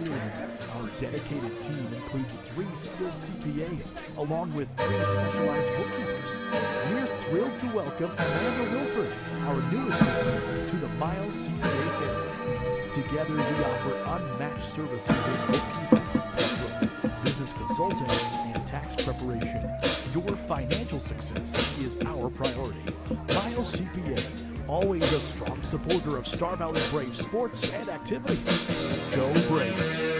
experience, our dedicated team includes 3 skilled CPAs, along with 3 specialized bookkeepers. We're thrilled to welcome Amanda Wilford, our newest CPA, to the Miles CPA family. Together, we offer unmatched services in bookkeeping, payroll, business consulting, and tax preparation. Your financial success is our priority. Miles CPA, always a strong supporter of Star Valley Braves sports and activities. Go Braves!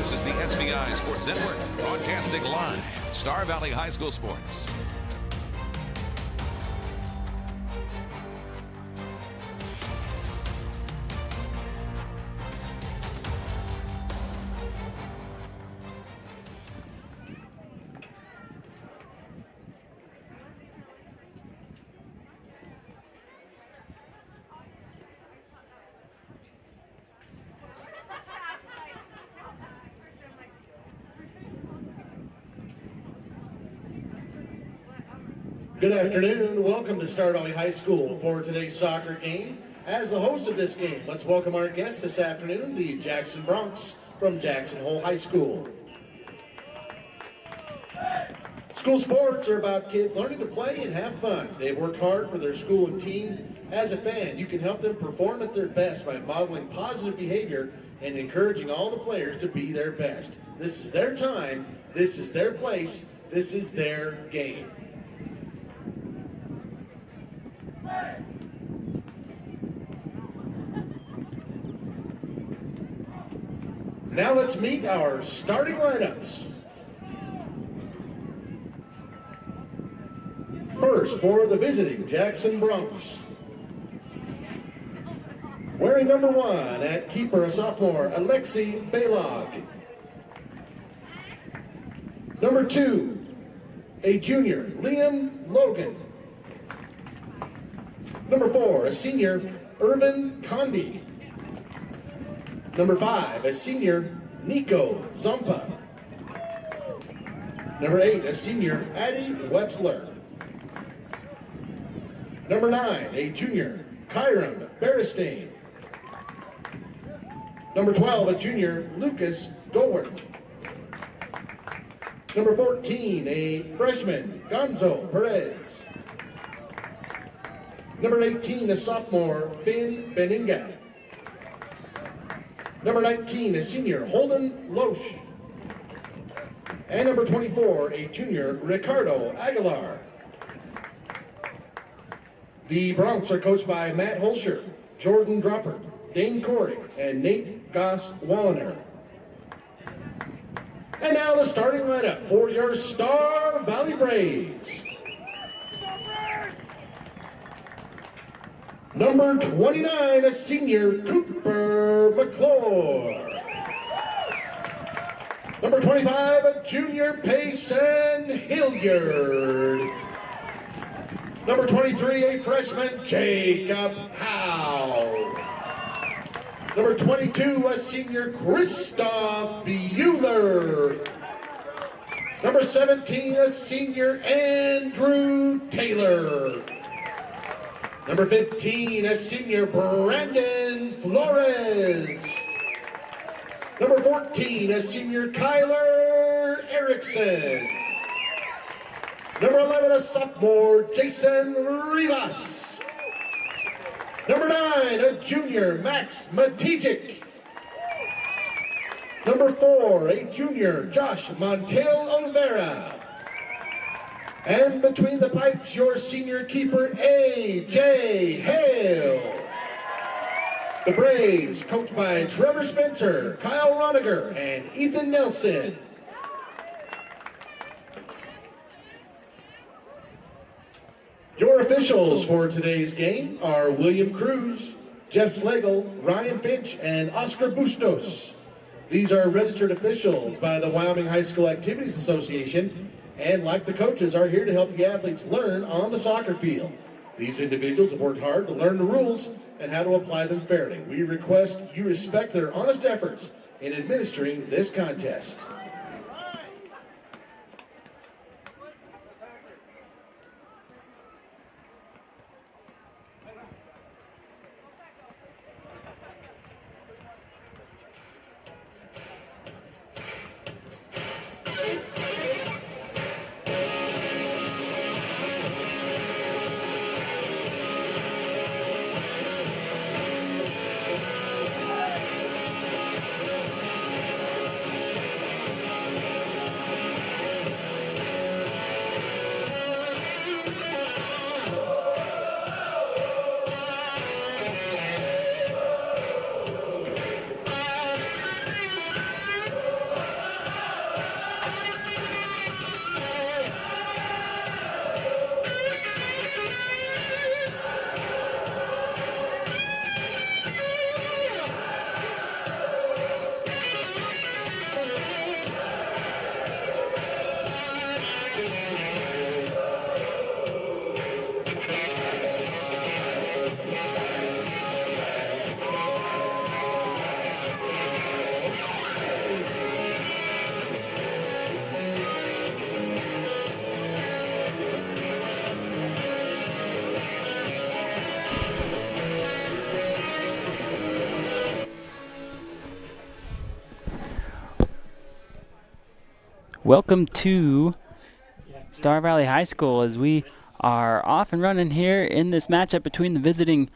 This is the SVI Sports Network, broadcasting live, Star Valley High School Sports. Good afternoon. Welcome to Star Valley High School for today's soccer game. As the host of this game, let's welcome our guests this afternoon, the Jackson Broncs from Jackson Hole High School. School sports are about kids learning to play and have fun. They've worked hard for their school and team. As a fan, you can help them perform at their best by modeling positive behavior and encouraging all the players to be their best. This is their time. This is their place. This is their game. Now let's meet our starting lineups. First, for the visiting Jackson Broncs. Wearing number 1 at keeper, a sophomore, Alexi Baylog. Number 2, a junior, Liam Logan. Number 4, a senior, Irvin Condi. Number 5, a senior, Nico Zampa. Number 8, a senior, Addie Wetzler. Number 9, a junior, Kyram Beristain. Number 12, a junior, Lucas Goworth. Number 14, a freshman, Gonzo Perez. Number 18, a sophomore, Finn Beninga. Number 19, a senior, Holden Loesch. And number 24, a junior, Ricardo Aguilar. The Broncs are coached by Matt Holscher, Jordan Droppert, Dane Corey, and Nate Goss-Walliner. And now the starting lineup for your Star Valley Braves. Number 29, a senior, Cooper McClure. Number Number 25, a junior, Payson Hilliard. Number 23, a freshman, Jacob Howe. Number 22, a senior, Christoph Bueller. Number 17, a senior, Andrew Taylor. Number 15, a senior, Brandon Flores. Number 14, a senior, Kyler Erickson. Number 11, a sophomore, Jason Rivas. Number 9, a junior, Max Matijik. Number 4, a junior, Josh Montiel Oliveira. And between the pipes, your senior keeper, A.J. Hale. The Braves, coached by Trevor Spencer, Kyle Roniger, and Ethan Nelson. Your officials for today's game are William Cruz, Jeff Slagle, Ryan Finch, and Oscar Bustos. These are registered officials by the Wyoming High School Activities Association, and like the coaches, are here to help the athletes learn on the soccer field. These individuals have worked hard to learn the rules and how to apply them fairly. We request you respect their honest efforts in administering this contest. Welcome to Star Valley High School as we are off and running here in this matchup between the visiting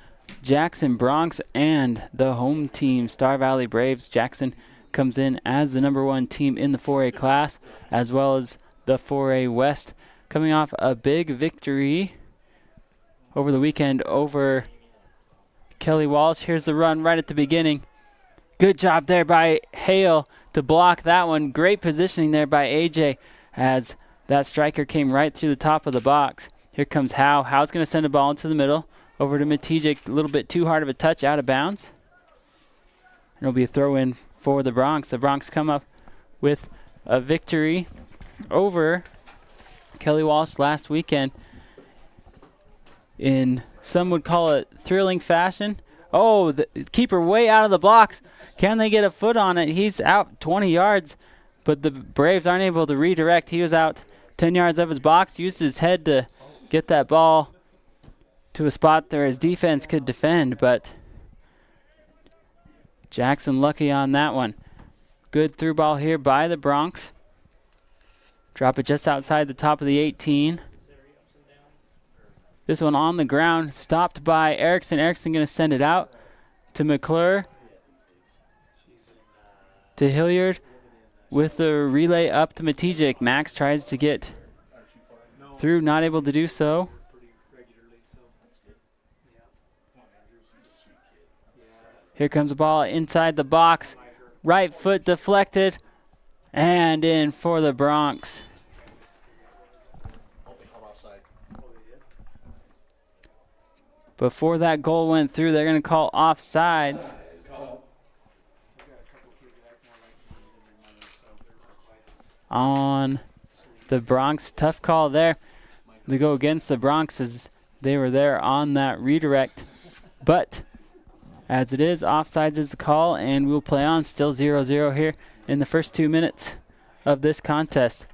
Jackson Broncs and the home team, Star Valley Braves. Jackson comes in as the #1 team in the 4A class, as well as the 4A West, coming off a big victory over the weekend over Kelly Walsh. Here's the run right at the beginning. Good job there by Hale to block that one. Great positioning there by AJ as that striker came right through the top of the box. Here comes Howe. Howe's going to send a ball into the middle. Over to Matijik. A little bit too hard of a touch, out of bounds. And it'll be a throw in for the Broncs. The Broncs come up with a victory over Kelly Walsh last weekend in, some would call it, thrilling fashion. Oh, the keeper way out of the blocks. Can they get a foot on it? He's out 20 yards, but the Braves aren't able to redirect. He was out 10 yards of his box, used his head to get that ball to a spot where his defense could defend, but Jackson lucky on that one. Good through ball here by the Broncs. Drop it just outside the top of the 18. This one on the ground, stopped by Erickson. Erickson going to send it out to McClure. To Hilliard with the relay up to Matijik. Max tries to get through, not able to do so. Here comes the ball inside the box. Right foot deflected and in for the Broncs. Before that goal went through, they're going to call offsides. on the Bronx. Tough call there to go against the Bronx as they were there on that redirect. But as it is, offsides is the call, and we'll play on. Still 0-0 here in the first 2 minutes of this contest.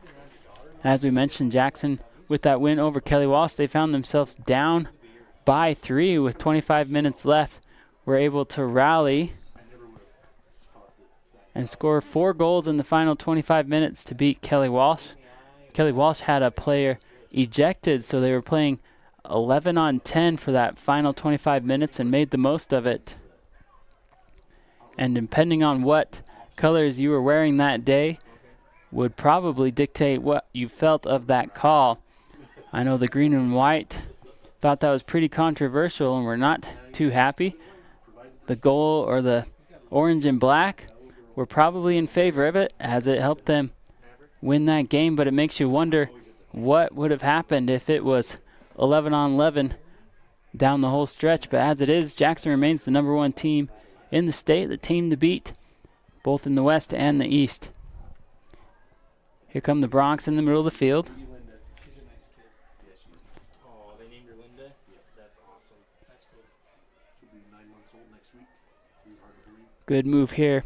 As we mentioned, Jackson, with that win over Kelly Walsh, they found themselves down by 3 with 25 minutes left. Were able to rally and score 4 goals in the final 25 minutes to beat Kelly Walsh. Kelly Walsh had a player ejected, so they were playing 11 on 10 for that final 25 minutes and made the most of it. And depending on what colors you were wearing that day would probably dictate what you felt of that call. I know the green and white thought that was pretty controversial and were not too happy. The goal, or the orange and black, were probably in favor of it as it helped them win that game, but it makes you wonder what would have happened if it was 11 on 11 down the whole stretch. But as it is, Jackson remains the #1 team in the state, the team to beat, both in the West and the East. Here come the Bronx in the middle of the field. Good move here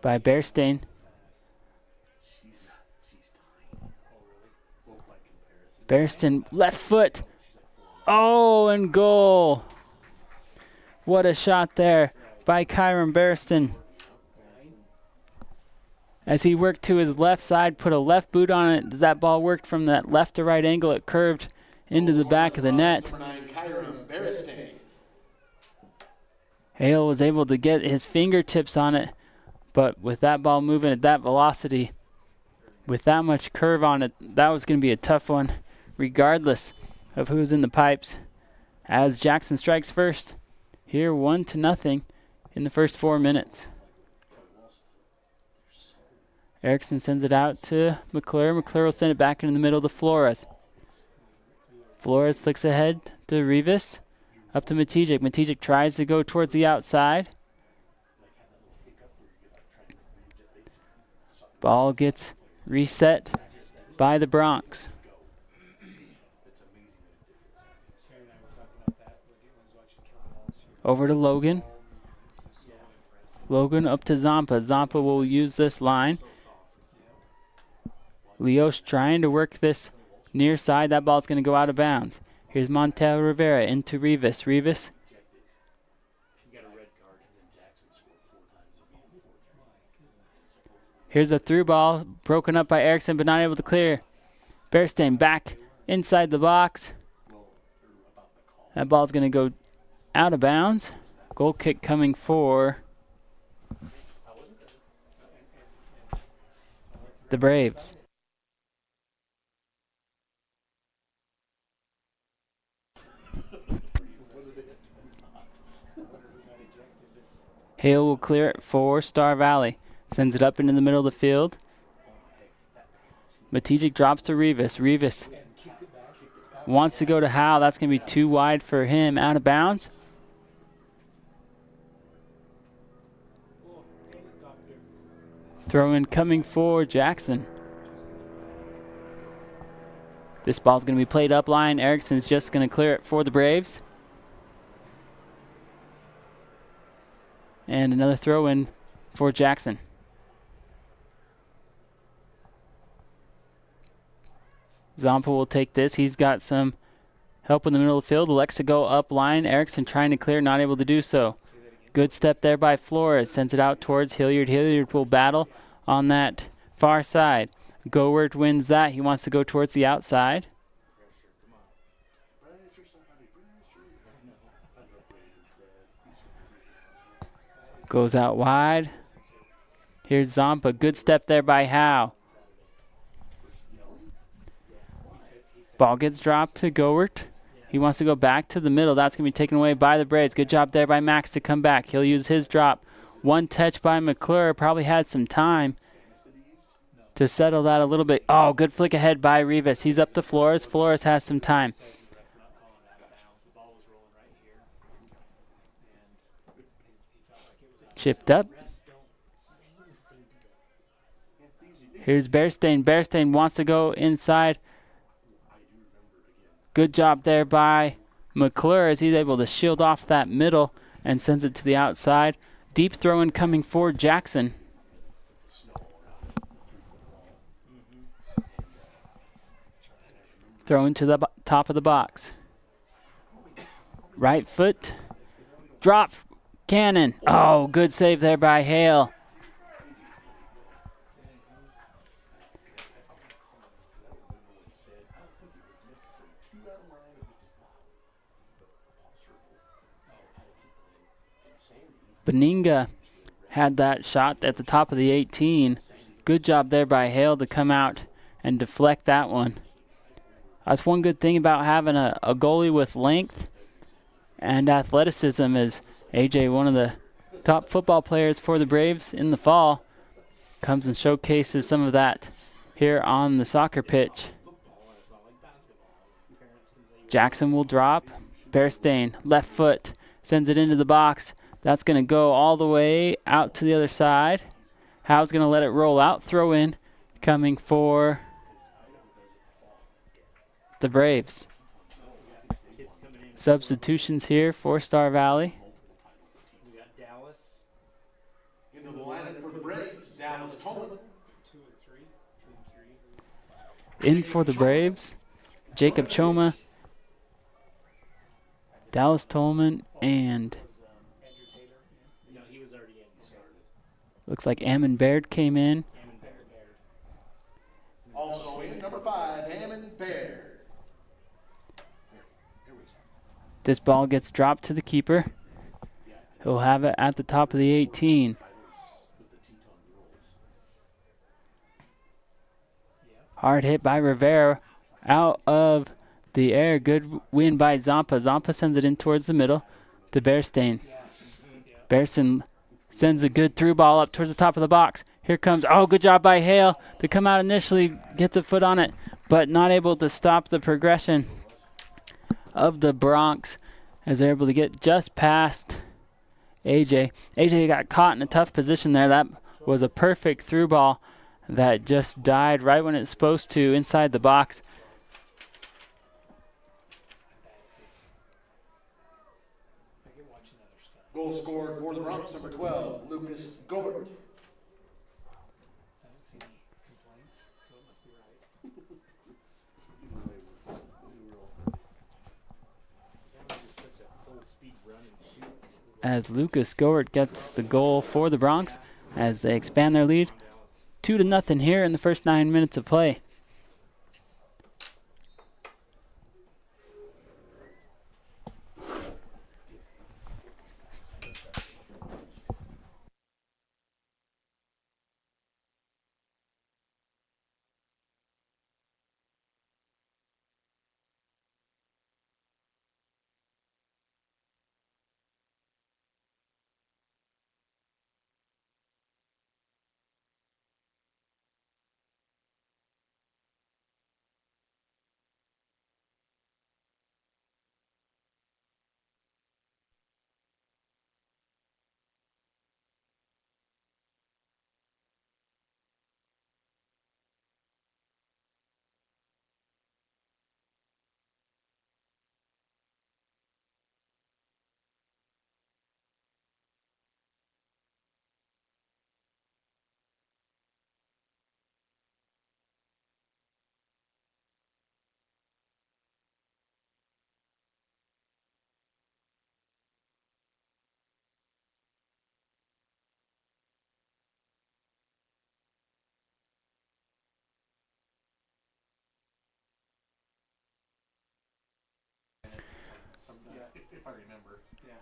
by Bearstein. Bearston, left foot. Oh, and goal. What a shot there by Kyron Bearston. As he worked to his left side, put a left boot on it. As that ball worked from that left to right angle, it curved into the back of the net. Hale was able to get his fingertips on it, but with that ball moving at that velocity, with that much curve on it, that was going to be a tough one, regardless of who's in the pipes. As Jackson strikes first, here 1-0 in the first 4 minutes. Erickson sends it out to McClure. McClure will send it back into the middle to Flores. Flores flicks ahead to Rivas. Up to Matijic. Matijic tries to go towards the outside. Ball gets reset by the Bronx. Over to Logan. Logan up to Zampa. Zampa will use this line. Leo's trying to work this near side. That ball's going to go out of bounds. Here's Montel Rivera into Rivas. Rivas. Here's a through ball, broken up by Erickson, but not able to clear. Bearstein back inside the box. That ball's going to go out of bounds. Goal kick coming for the Braves. Hale will clear it for Star Valley. Sends it up into the middle of the field. Matijic drops to Rivas. Rivas wants to go to Howe. That's going to be too wide for him. Out of bounds. Throw in coming for Jackson. This ball's going to be played up line. Erickson's just going to clear it for the Braves. And another throw in for Jackson. Zampa will take this. He's got some help in the middle of the field. Elects to go up line. Erickson trying to clear, not able to do so. Good step there by Flores. Sends it out towards Hilliard. Hilliard will battle on that far side. Gowert wins that. He wants to go towards the outside. Goes out wide. Here's Zampa. Good step there by Howe. Ball gets dropped to Gowert. He wants to go back to the middle. That's going to be taken away by the Braves. Good job there by Max to come back. He'll use his drop. One touch by McClure. Probably had some time to settle that a little bit. Oh, good flick ahead by Rivas. He's up to Flores. Flores has some time. Chipped up. Here's Bearstein. Bearstein wants to go inside. Good job there by McClure as he's able to shield off that middle and sends it to the outside. Deep throw in coming for Jackson. Throw into the top of the box. Right foot. Drop. Cannon. Oh, good save there by Hale. Beninga had that shot at the top of the 18. Good job there by Hale to come out and deflect that one. That's one good thing about having a goalie with length and athleticism is AJ, one of the top football players for the Braves in the fall, comes and showcases some of that here on the soccer pitch. Jackson will drop. Bearstein, left foot, sends it into the box. That's going to go all the way out to the other side. Howe's going to let it roll out. Throw in coming for the Braves. Substitutions here for Star Valley. We got Dallas. Into the lineup for the Braves, Dallas Tolman. 2 and 3. In for the Braves, Jacob Choma, Dallas Tolman, and Andrew Taylor. No, he was already in. looks like Ammon Baird came in. Baird. Also in number 5, Hammond Baird. This ball gets dropped to the keeper. He'll have it at the top of the 18. Hard hit by Rivera. Out of the air. Good win by Zampa. Zampa sends it in towards the middle to Bearstein. Bearstein sends a good through ball up towards the top of the box. Here comes, oh, good job by Hale to come out initially, gets a foot on it, but not able to stop the progression of the Bronx as they're able to get just past AJ. AJ got caught in a tough position there. That was a perfect through ball that just died right when it's supposed to inside the box. Goal scored for the Bronx, number 12, Lucas Gobert. I don't see any complaints, so it must be right. As Lucas Gowert gets the goal for the Bronx as they expand their lead 2-0 here in the first 9 minutes of play.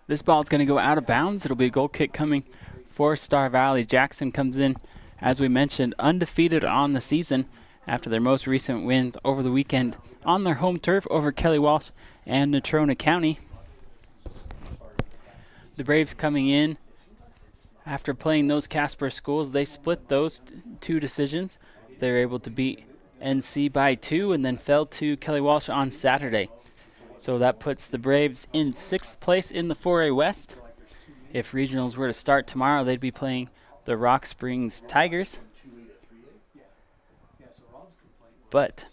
This ball is going to go out of bounds. It'll be a goal kick coming for Star Valley. Jackson comes in, as we mentioned, undefeated on the season after their most recent wins over the weekend on their home turf over Kelly Walsh and Natrona County. The Braves coming in after playing those Casper schools. They split those two decisions. They were able to beat NC by 2 and then fell to Kelly Walsh on Saturday. So that puts the Braves in 6th place in the 4A West. If regionals were to start tomorrow, they'd be playing the Rock Springs Tigers. But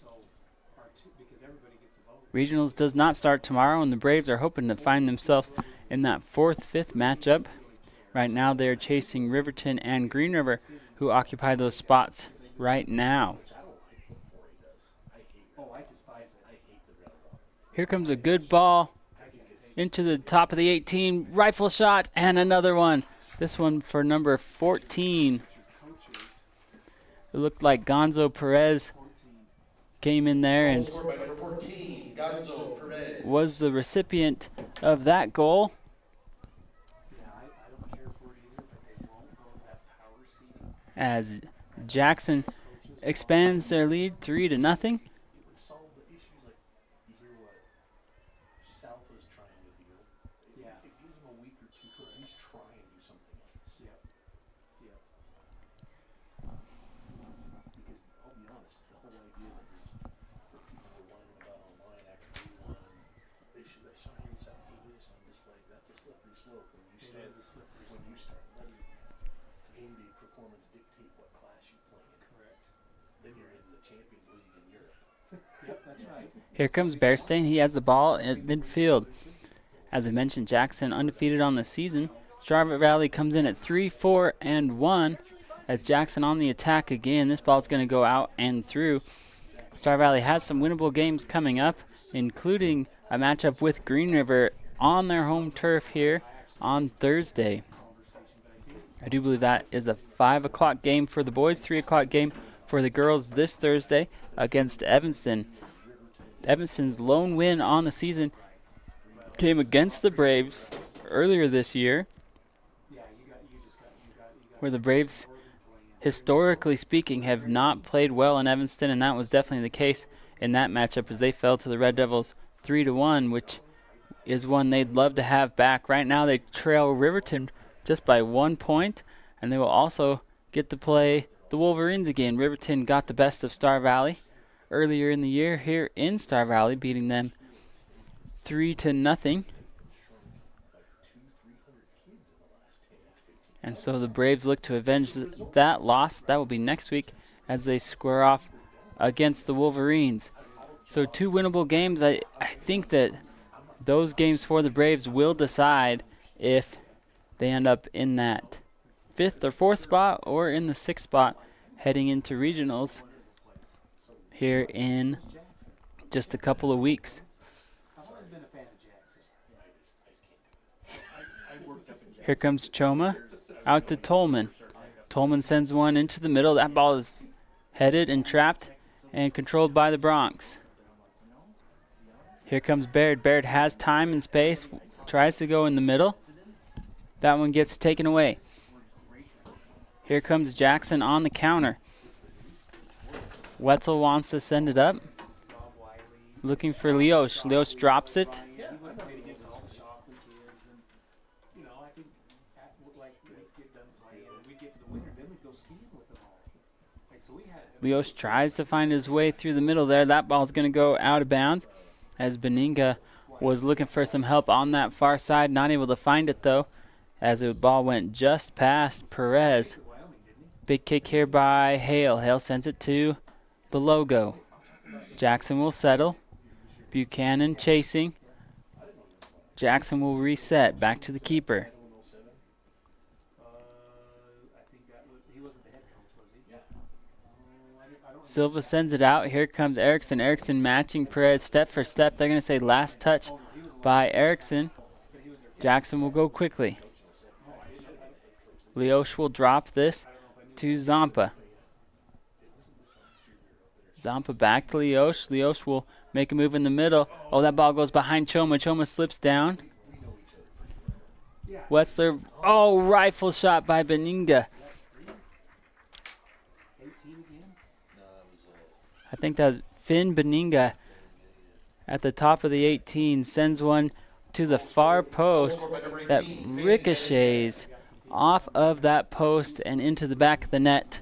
because everybody gets a vote. regionals does not start tomorrow, and the Braves are hoping to find themselves in that 4th-5th matchup. Right now they're chasing Riverton and Green River, who occupy those spots right now. Oh, I despise it. Here comes a good ball into the top of the 18. Rifle shot and another one. This one for number 14. It looked like Gonzo Perez came in there and Scored by number 14, Gonzo Perez. was the recipient of that goal. Yeah, I don't care for it either, but they won't go to that power seating. As Jackson expands their lead 3-0. It would solve the issues. Like, you hear what South is trying to do. Yeah. It gives them a week or two to at least try and do something else. Yep. Yep. Because I'll be honest, the whole idea that people were whining about online after we won, they should have signed South for this. I'm just like, that's a slippery slope when you start. It is a slippery when slope. you start letting game day performance dictate what class you play in. Correct. Then you're in the Champions League in Europe. Yep, that's right. Here comes Bearstein. He has the ball at midfield. As I mentioned, Jackson undefeated on the season. Star Valley comes in at 3-4-1 as Jackson on the attack again. This ball's going to go out and through. Star Valley has some winnable games coming up, including a matchup with Green River on their home turf here on Thursday. I do believe that is a 5 o'clock game for the boys, 3 o'clock game for the girls this Thursday against Evanston. Evanston's lone win on the season came against the Braves earlier this year, Yeah, you where the Braves, historically speaking, have not played well in Evanston, and that was definitely the case in that matchup as they fell to the Red Devils 3-1, which is one they'd love to have back. Right now they trail Riverton just by 1 point, and they will also get to play the Wolverines again. Riverton got the best of Star Valley earlier in the year here in Star Valley, beating them 3-0. And so the Braves look to avenge that loss. That will be next week as they square off against the Wolverines. So 2 winnable games. I think that those games for the Braves will decide if they end up in that 5th or 4th spot or in the 6th spot heading into regionals here in just a couple of weeks. I've always been a fan of Jackson. I worked up in Here comes Choma out to Tolman. Tolman sends one into the middle. That ball is headed and trapped and controlled by the Bronx. Here comes Baird. Baird has time and space, tries to go in the middle. That one gets taken away. Here comes Jackson on the counter. Wetzel wants to send it up. Looking for Leosh. Leosh drops it. He went played against all the Shockley kids, and I think like we'd get done playing, and we'd get to the winter, then we'd go skiing with them all. Like so, we had. Leosh tries to find his way through the middle there. That ball's going to go out of bounds as Beninga was looking for some help on that far side. Not able to find it, though, as the ball went just past Perez. Big kick here by Hale. Hale sends it to the logo. Jackson will settle. Buchanan chasing. Jackson will reset back to the keeper. I think he wasn't the head coach, was he? Yeah. I don't Silva sends it out. Here comes Erickson. Erickson matching Perez step for step. They're going to say last touch by Erickson. Jackson will go quickly. Leosh will drop this to Zampa. Zampa back to Leosh. Leosh will make a move in the middle. Oh, that ball goes behind Choma. Choma slips down. Wetzler. Oh, rifle shot by Beninga. 18 again. I think that was Finn Beninga at the top of the 18. Sends one to the far post that ricochets off of that post and into the back of the net.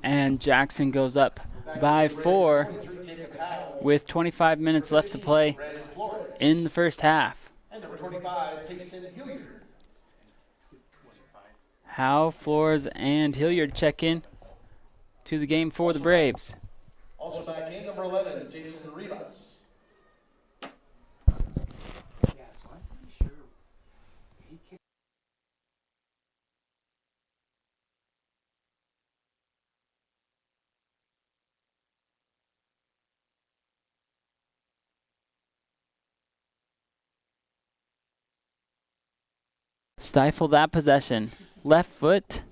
And Jackson goes up by 4 with 25 minutes left to play in the first half. And number 25, Payson Hilliard. Howe, Flores, and Hilliard check in to the game for the Braves. Also back in, number 11, Jason Rivas. Yeah, so I'm pretty sure he kicked. Stifle that possession. Left foot.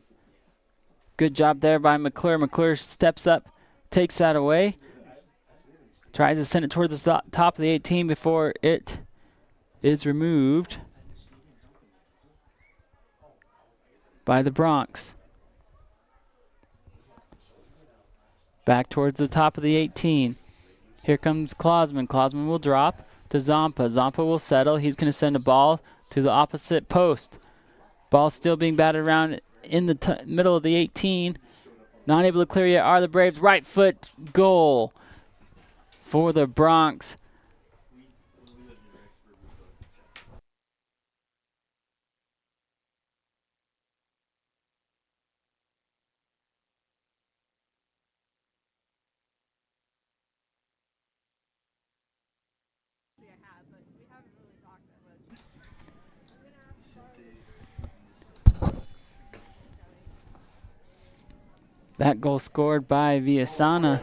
Good job there by McClure. McClure steps up, takes that away. Tries to send it toward the top of the 18 before it is removed by the Bronx. Back towards the top of the 18. Here comes Klausman. Klausman will drop to Zampa. Zampa will settle. He's going to send a ball to the opposite post. Ball still being batted around in the middle of the 18. Not able to clear yet are the Braves. Right foot goal for the Bronx. That goal scored by Villasana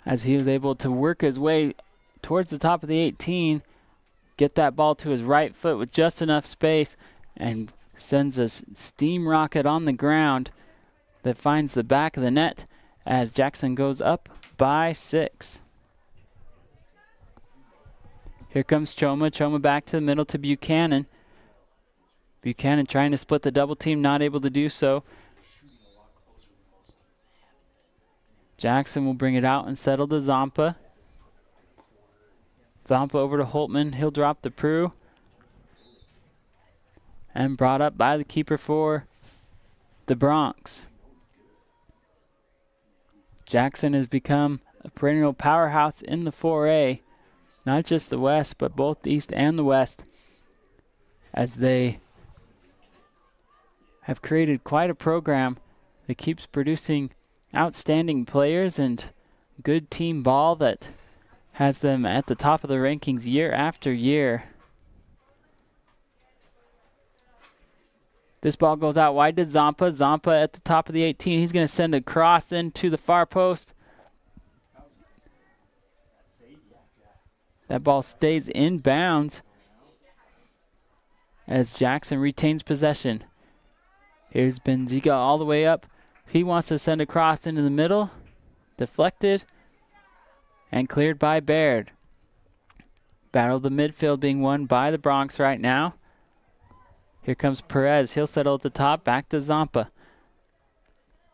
as he was able to work his way towards the top of the 18, get that ball to his right foot with just enough space, and sends a steam rocket on the ground that finds the back of the net as Jackson goes up by 6. Here comes Choma. Choma back to the middle to Buchanan. Buchanan trying to split the double team, not able to do so. Jackson will bring it out and settle to Zampa. Zampa over to Holtman. He'll drop the Prue. And brought up by the keeper for the Bronx. Jackson has become a perennial powerhouse in the 4A. Not just the West, but both the East and the West. As they have created quite a program that keeps producing outstanding players and good team ball that has them at the top of the rankings year after year. This ball goes out wide to Zampa. Zampa at the top of the 18. He's going to send a cross into the far post. That ball stays in bounds as Jackson retains possession. Here's Benziga all the way up. He wants to send a cross into the middle. Deflected. And cleared by Baird. Battle of the midfield being won by the Bronx right now. Here comes Perez. He'll settle at the top. Back to Zampa.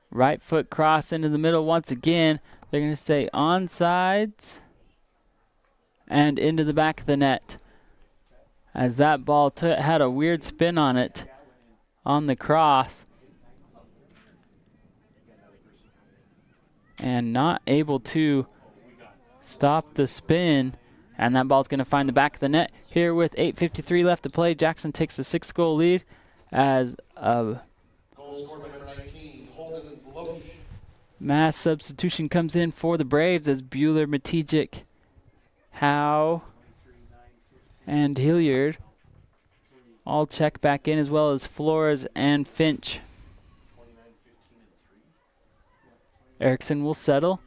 Right foot cross into the middle once again. They're going to say onsides. And into the back of the net. As that ball had a weird spin on it. On the cross, and not able to stop the spin, and that ball's going to find the back of the net. Here with 8:53 left to play, Jackson takes a 6-goal lead as a mass substitution comes in for the Braves as Bueller, Matijic, Howe, and Hilliard all check back in, as well as Flores and Finch. Erickson will settle.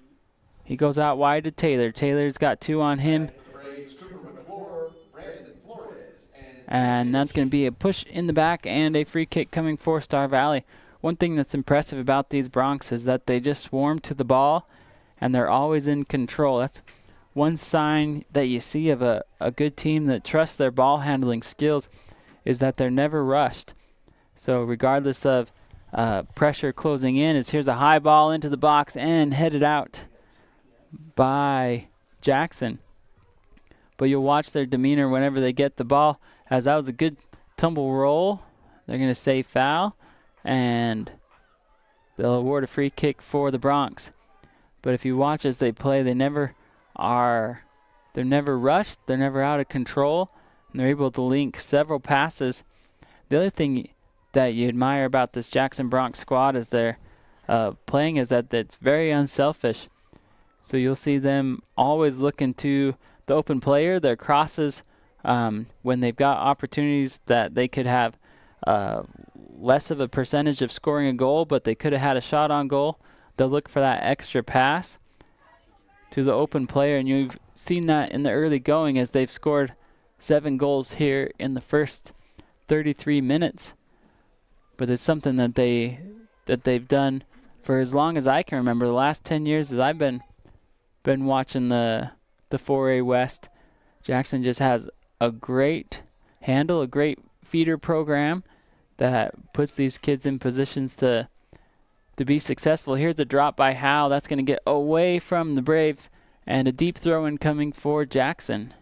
He goes out wide to Taylor. Taylor's got 2 on him. And that's going to be a push in the back and a free kick coming for Star Valley. One thing that's impressive about these Bronx is that they just swarm to the ball and they're always in control. That's one sign that you see of a good team that trusts their ball handling skills, is that they're never rushed. So regardless of pressure closing in, here's a high ball into the box and headed out by Jackson. But you'll watch their demeanor whenever they get the ball, as that was a good tumble roll. They're going to say foul, and they'll award a free kick for the Bronx. But if you watch as they play, they're never rushed, they're never out of control, and they're able to link several passes. The other thing that you admire about this Jackson Bronx squad as they're playing is that it's very unselfish. So you'll see them always looking to the open player, their crosses, when they've got opportunities that they could have less of a percentage of scoring a goal, but they could have had a shot on goal. They'll look for that extra pass to the open player, and you've seen that in the early going as they've scored 7 goals here in the first 33 minutes. But it's something that they've done for as long as I can remember. The last 10 years as I've been watching the 4A West, Jackson just has a great handle, a great feeder program that puts these kids in positions to be successful. Here's a drop by Howe. That's going to get away from the Braves, and a deep throw in coming for Jackson.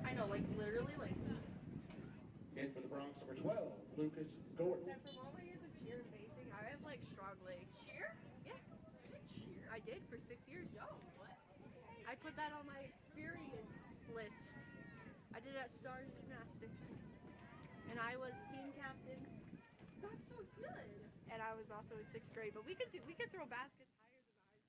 I know, like literally, like. And for the Bronx, number 12, Lucas Gordon. From all my years of cheer and basing, I have like strong legs. Cheer? Yeah. You did cheer? I did for 6 years. No, what? I put that on my experience list. I did at Stars Gymnastics. And I was team captain. That's so good. And I was also in 6th grade, but we could throw baskets higher than the high school.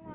5.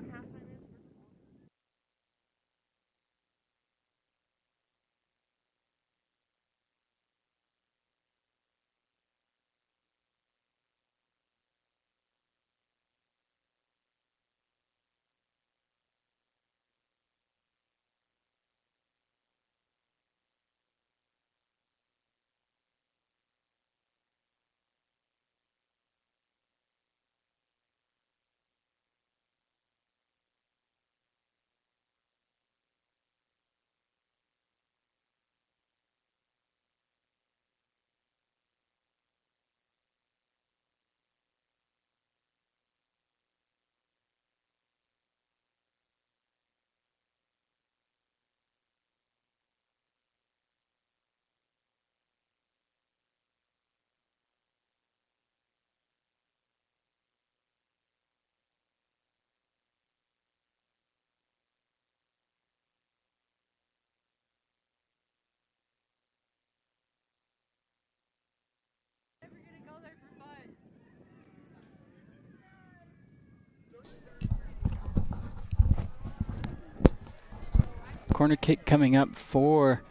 Corner kick coming up for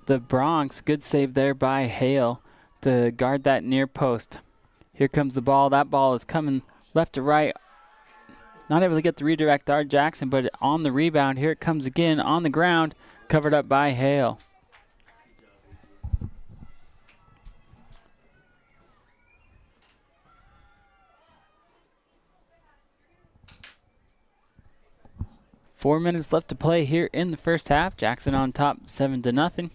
the Bronx. Good save there by Hale to guard that near post. Here comes the ball. That ball is coming left to right. Not able to get the redirect, Art Jackson, but on the rebound. Here it comes again on the ground, covered up by Hale. Four minutes left to play here in the first half. Jackson on top, 7-0.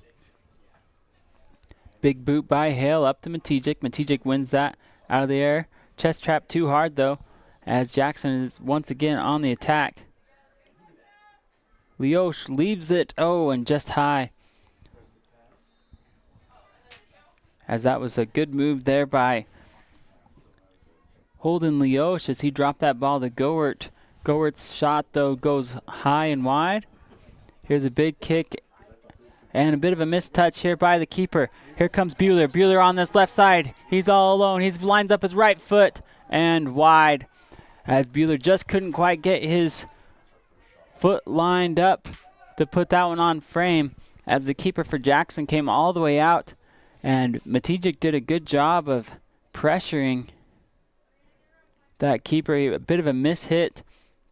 Big boot by Hale up to Matejik. Matejik wins that out of the air. Chest trap too hard though, as Jackson is once again on the attack. Leosh leaves it, and just high. As that was a good move there by Holden Leosh as he dropped that ball to Gowert. Gowert's shot, though, goes high and wide. Here's a big kick and a bit of a mistouch here by the keeper. Here comes Bueller. Bueller on this left side. He's all alone. He lines up his right foot and wide as Bueller just couldn't quite get his foot lined up to put that one on frame as the keeper for Jackson came all the way out. And Matejik did a good job of pressuring that keeper. A bit of a mishit.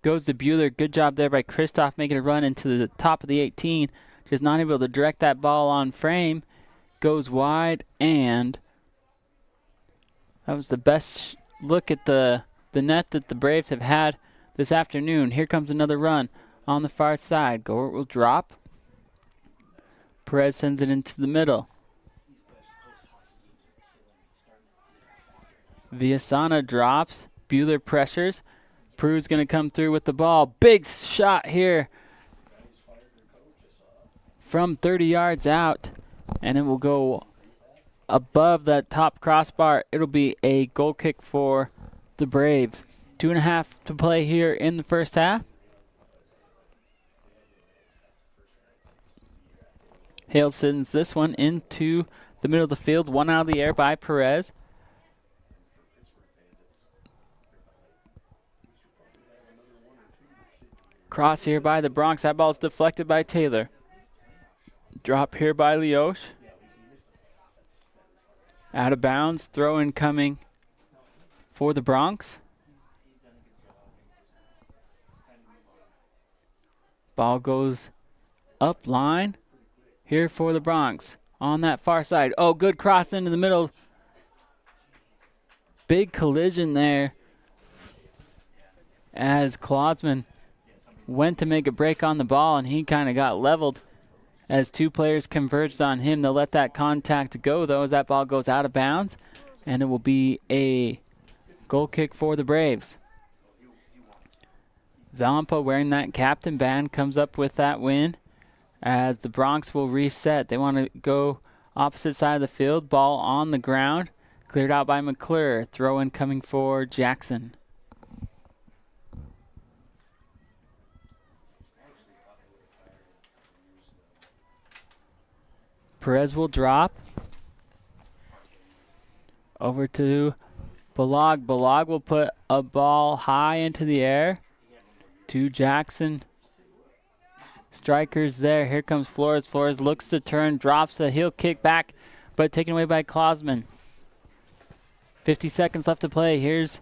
Goes to Bueller. Good job there by Kristoff making a run into the top of the 18. Just not able to direct that ball on frame. Goes wide, and that was the best look at the net that the Braves have had this afternoon. Here comes another run on the far side. Gort will drop. Perez sends it into the middle. Viasana drops. Bueller pressures. Prue's going to come through with the ball. Big shot here from 30 yards out, and it will go above that top crossbar. It'll be a goal kick for the Braves. 2.5 to play here in the first half. Hale sends this one into the middle of the field. One out of the air by Perez. Cross here by the Bronx. That ball is deflected by Taylor. Drop here by Leosh. Out of bounds. Throw in coming for the Bronx. Ball goes up line here for the Bronx on that far side. Oh, good cross into the middle. Big collision there as Clausman went to make a break on the ball, and he kind of got leveled as two players converged on him. They'll let that contact go, though, as that ball goes out of bounds, and it will be a goal kick for the Braves. Zampa, wearing that captain band, comes up with that win as the Bronx will reset. They want to go opposite side of the field. Ball on the ground. Cleared out by McClure. Throw in coming for Jackson. Perez will drop. Over to Balog. Balog will put a ball high into the air to Jackson. Strikers there. Here comes Flores. Flores looks to turn, drops the heel kick back, but taken away by Clausman. 50 seconds left to play. Here's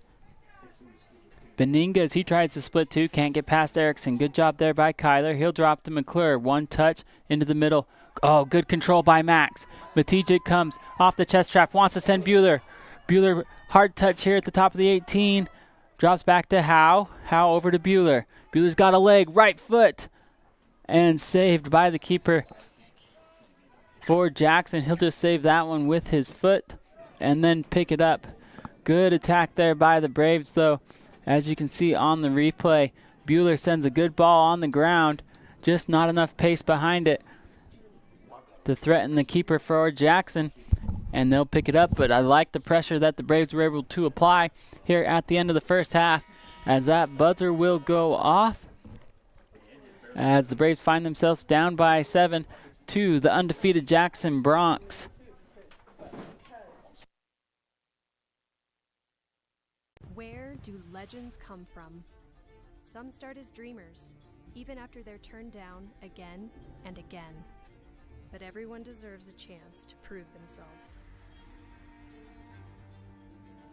Beninga as he tries to split two. Can't get past Erickson. Good job there by Kyler. He'll drop to McClure. One touch into the middle. Oh, good control by Max. Matijic comes off the chest trap. Wants to send Bueller. Bueller, hard touch here at the top of the 18. Drops back to Howe. Howe over to Bueller. Bueller's got a leg. Right foot. And saved by the keeper for Jackson. He'll just save that one with his foot and then pick it up. Good attack there by the Braves, though. As you can see on the replay, Bueller sends a good ball on the ground. Just not enough pace behind it to threaten the keeper for Jackson. And they'll pick it up, but I like the pressure that the Braves were able to apply here at the end of the first half, as that buzzer will go off as the Braves find themselves down by 7 to the undefeated Jackson Bronx. Where do legends come from? Some start as dreamers, even after they're turned down again and again. But everyone deserves a chance to prove themselves.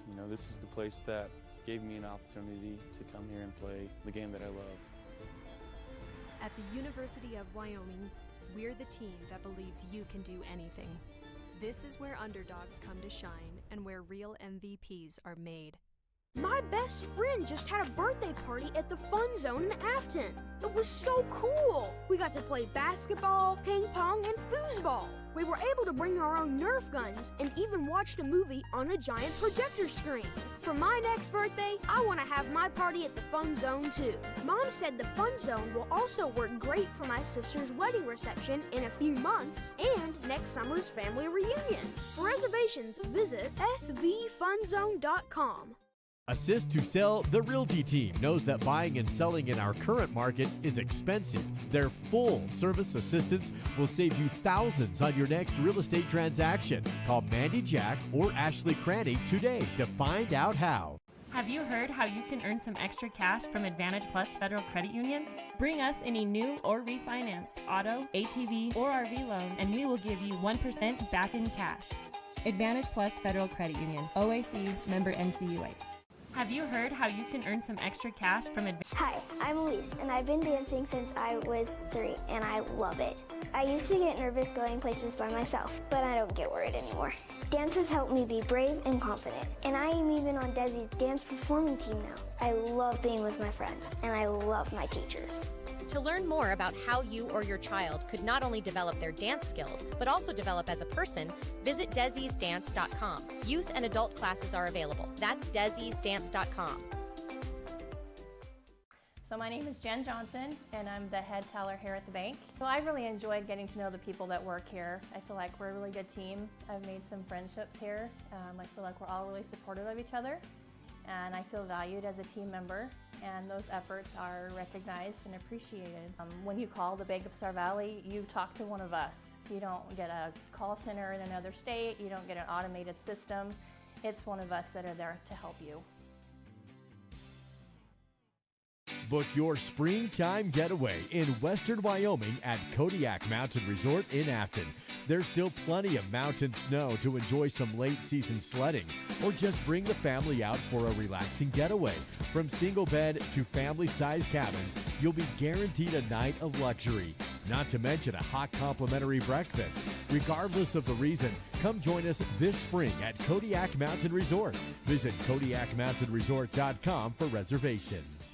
You know, this is the place that gave me an opportunity to come here and play the game that I love. At the University of Wyoming, we're the team that believes you can do anything. This is where underdogs come to shine and where real MVPs are made. My best friend just had a birthday party at the Fun Zone in Afton. It was so cool. We got to play basketball, ping pong, and foosball. We were able to bring our own Nerf guns and even watched a movie on a giant projector screen. For my next birthday, I want to have my party at the Fun Zone too. Mom said the Fun Zone will also work great for my sister's wedding reception in a few months and next summer's family reunion. For reservations, visit svfunzone.com. Assist to Sell, the Realty team knows that buying and selling in our current market is expensive. Their full service assistance will save you thousands on your next real estate transaction. Call Mandy Jack or Ashley Cranny today to find out how. Have you heard how you can earn some extra cash from Advantage Plus Federal Credit Union? Bring us any new or refinanced auto, ATV, or RV loan, and we will give you 1% back in cash. Advantage Plus Federal Credit Union, OAC, member NCUA. Have you heard how you can earn some extra cash from Advantage? Hi, I'm Elise, and I've been dancing since I was 3, and I love it. I used to get nervous going places by myself, but I don't get worried anymore. Dance has helped me be brave and confident, and I am even on Desi's dance performing team now. I love being with my friends, and I love my teachers. To learn more about how you or your child could not only develop their dance skills, but also develop as a person, visit desi'sdance.com. Youth and adult classes are available. That's desi'sdance.com. So my name is Jen Johnson, and I'm the head teller here at the bank. So I really enjoyed getting to know the people that work here. I feel like we're a really good team. I've made some friendships here. I feel like we're all really supportive of each other, and I feel valued as a team member, and those efforts are recognized and appreciated. When you call the Bank of Star Valley, you talk to one of us. You don't get a call center in another state. You don't get an automated system. It's one of us that are there to help you. Book your springtime getaway in western Wyoming at Kodiak Mountain Resort in Afton. There's still plenty of mountain snow to enjoy some late season sledding, or just bring the family out for a relaxing getaway. From single bed to family size cabins, you'll be guaranteed a night of luxury. Not to mention a hot complimentary breakfast. Regardless of the reason, come join us this spring at Kodiak Mountain Resort. Visit KodiakMountainResort.com for reservations.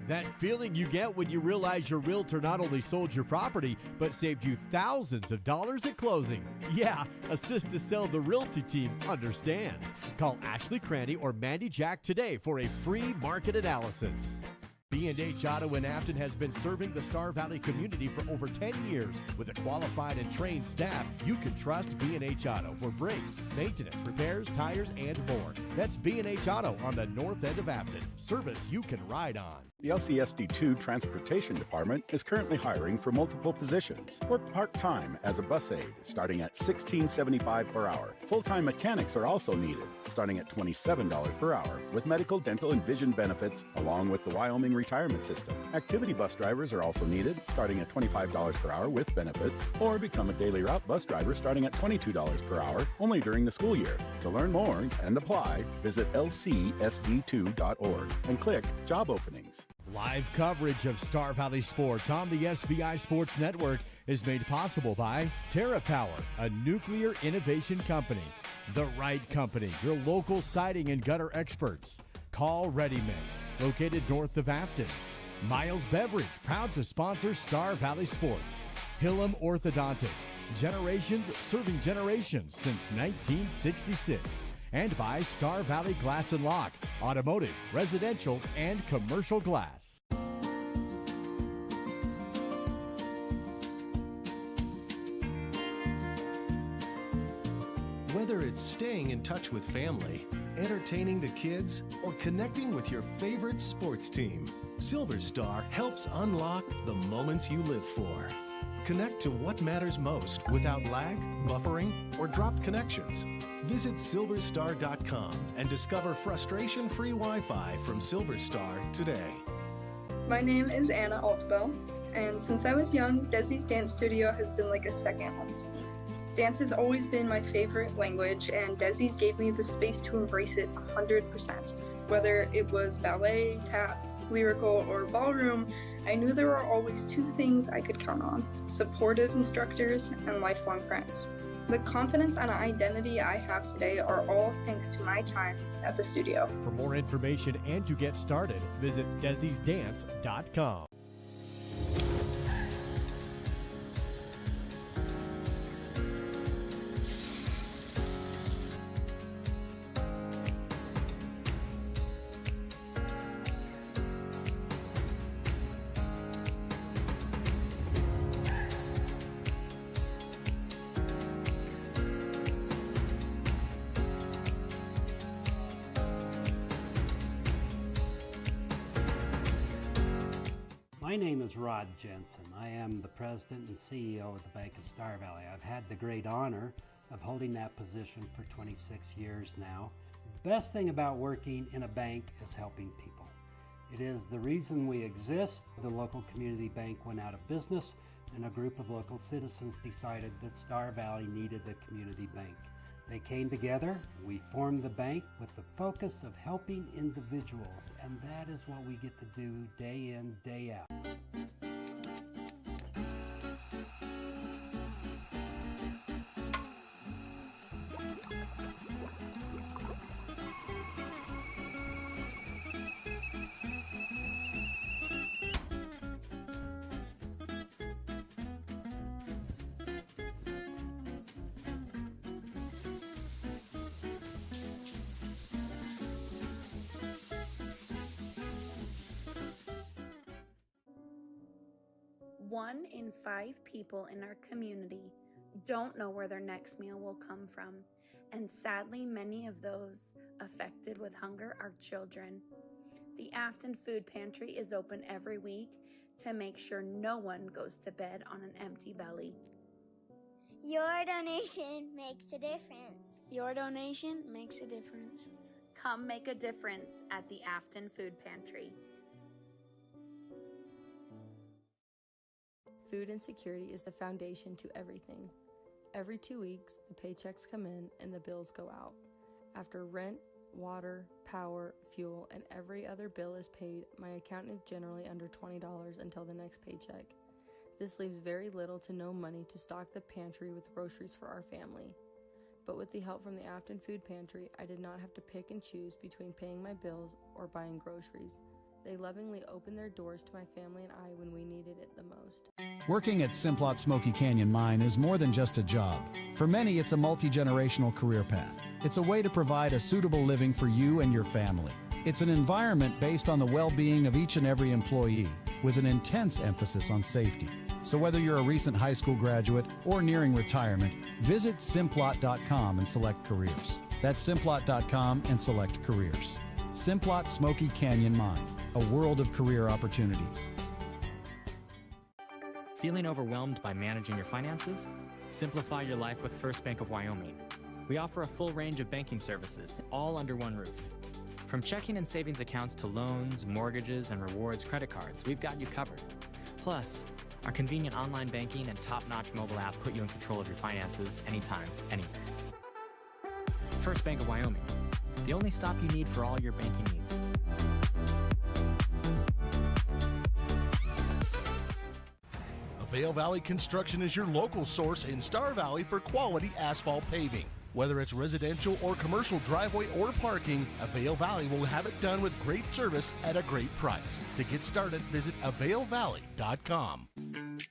That feeling you get when you realize your realtor not only sold your property, but saved you thousands of dollars at closing. Yeah, Assist to Sell the Realty team understands. Call Ashley Crandy or Mandy Jack today for a free market analysis. B&H Auto in Afton has been serving the Star Valley community for over 10 years. With a qualified and trained staff, you can trust B&H Auto for brakes, maintenance, repairs, tires, and more. That's B&H Auto on the north end of Afton. Service you can ride on. The LCSD2 Transportation Department is currently hiring for multiple positions. Work part-time as a bus aide, starting at $16.75 per hour. Full-time mechanics are also needed, starting at $27 per hour, with medical, dental, and vision benefits, along with the Wyoming retirement system. Activity bus drivers are also needed, starting at $25 per hour with benefits, or become a daily route bus driver starting at $22 per hour, only during the school year. To learn more and apply, visit lcsd2.org and click Job Openings. Live coverage of Star Valley sports on the SVI Sports Network is made possible by TerraPower, a nuclear innovation company. The Right Company, your local siding and gutter experts. Call Ready Mix, located north of Afton. Miles Beverage, proud to sponsor Star Valley Sports. Hillam Orthodontics, generations serving generations since 1966. And by Star Valley Glass and Lock, automotive, residential, and commercial glass. Whether it's staying in touch with family, entertaining the kids, or connecting with your favorite sports team, Silver Star helps unlock the moments you live for. Connect to what matters most without lag, buffering, or dropped connections. Visit silverstar.com and discover frustration-free Wi-Fi from Silverstar today. My name is Anna Altbell, and since I was young, Desi's Dance Studio has been like a second home to me. Dance has always been my favorite language, and Desi's gave me the space to embrace it 100%. Whether it was ballet, tap, lyrical, or ballroom, I knew there were always two things I could count on: supportive instructors and lifelong friends. The confidence and identity I have today are all thanks to my time at the studio. For more information and to get started, visit Desi'sDance.com. My name is Rod Jensen. I am the president and CEO of the Bank of Star Valley. I've had the great honor of holding that position for 26 years now. The best thing about working in a bank is helping people. It is the reason we exist. The local community bank went out of business, and a group of local citizens decided that Star Valley needed a community bank. They came together, we formed the bank with the focus of helping individuals, and that is what we get to do day in, day out. 1 in 5 people in our community don't know where their next meal will come from, and sadly, many of those affected with hunger are children. The Afton Food Pantry is open every week to make sure no one goes to bed on an empty belly. Your donation makes a difference. Your donation makes a difference. Come make a difference at the Afton Food Pantry. Food insecurity is the foundation to everything. Every 2 weeks, the paychecks come in and the bills go out. After rent, water, power, fuel, and every other bill is paid, my account is generally under $20 until the next paycheck. This leaves very little to no money to stock the pantry with groceries for our family. But with the help from the Afton Food Pantry, I did not have to pick and choose between paying my bills or buying groceries. They lovingly opened their doors to my family and I when we needed it the most. Working at Simplot Smoky Canyon Mine is more than just a job. For many, it's a multi-generational career path. It's a way to provide a suitable living for you and your family. It's an environment based on the well-being of each and every employee, with an intense emphasis on safety. So whether you're a recent high school graduate or nearing retirement, visit Simplot.com and select careers. That's Simplot.com and select careers. Simplot Smoky Canyon Mine, a world of career opportunities. Feeling overwhelmed by managing your finances? Simplify your life with First Bank of Wyoming. We offer a full range of banking services, all under one roof. From checking and savings accounts to loans, mortgages, and rewards credit cards, we've got you covered. Plus, our convenient online banking and top-notch mobile app put you in control of your finances anytime, anywhere. First Bank of Wyoming, the only stop you need for all your banking needs. Vail Valley Construction is your local source in Star Valley for quality asphalt paving. Whether it's residential or commercial driveway or parking, Vail Valley will have it done with great service at a great price. To get started, visit availvalley.com.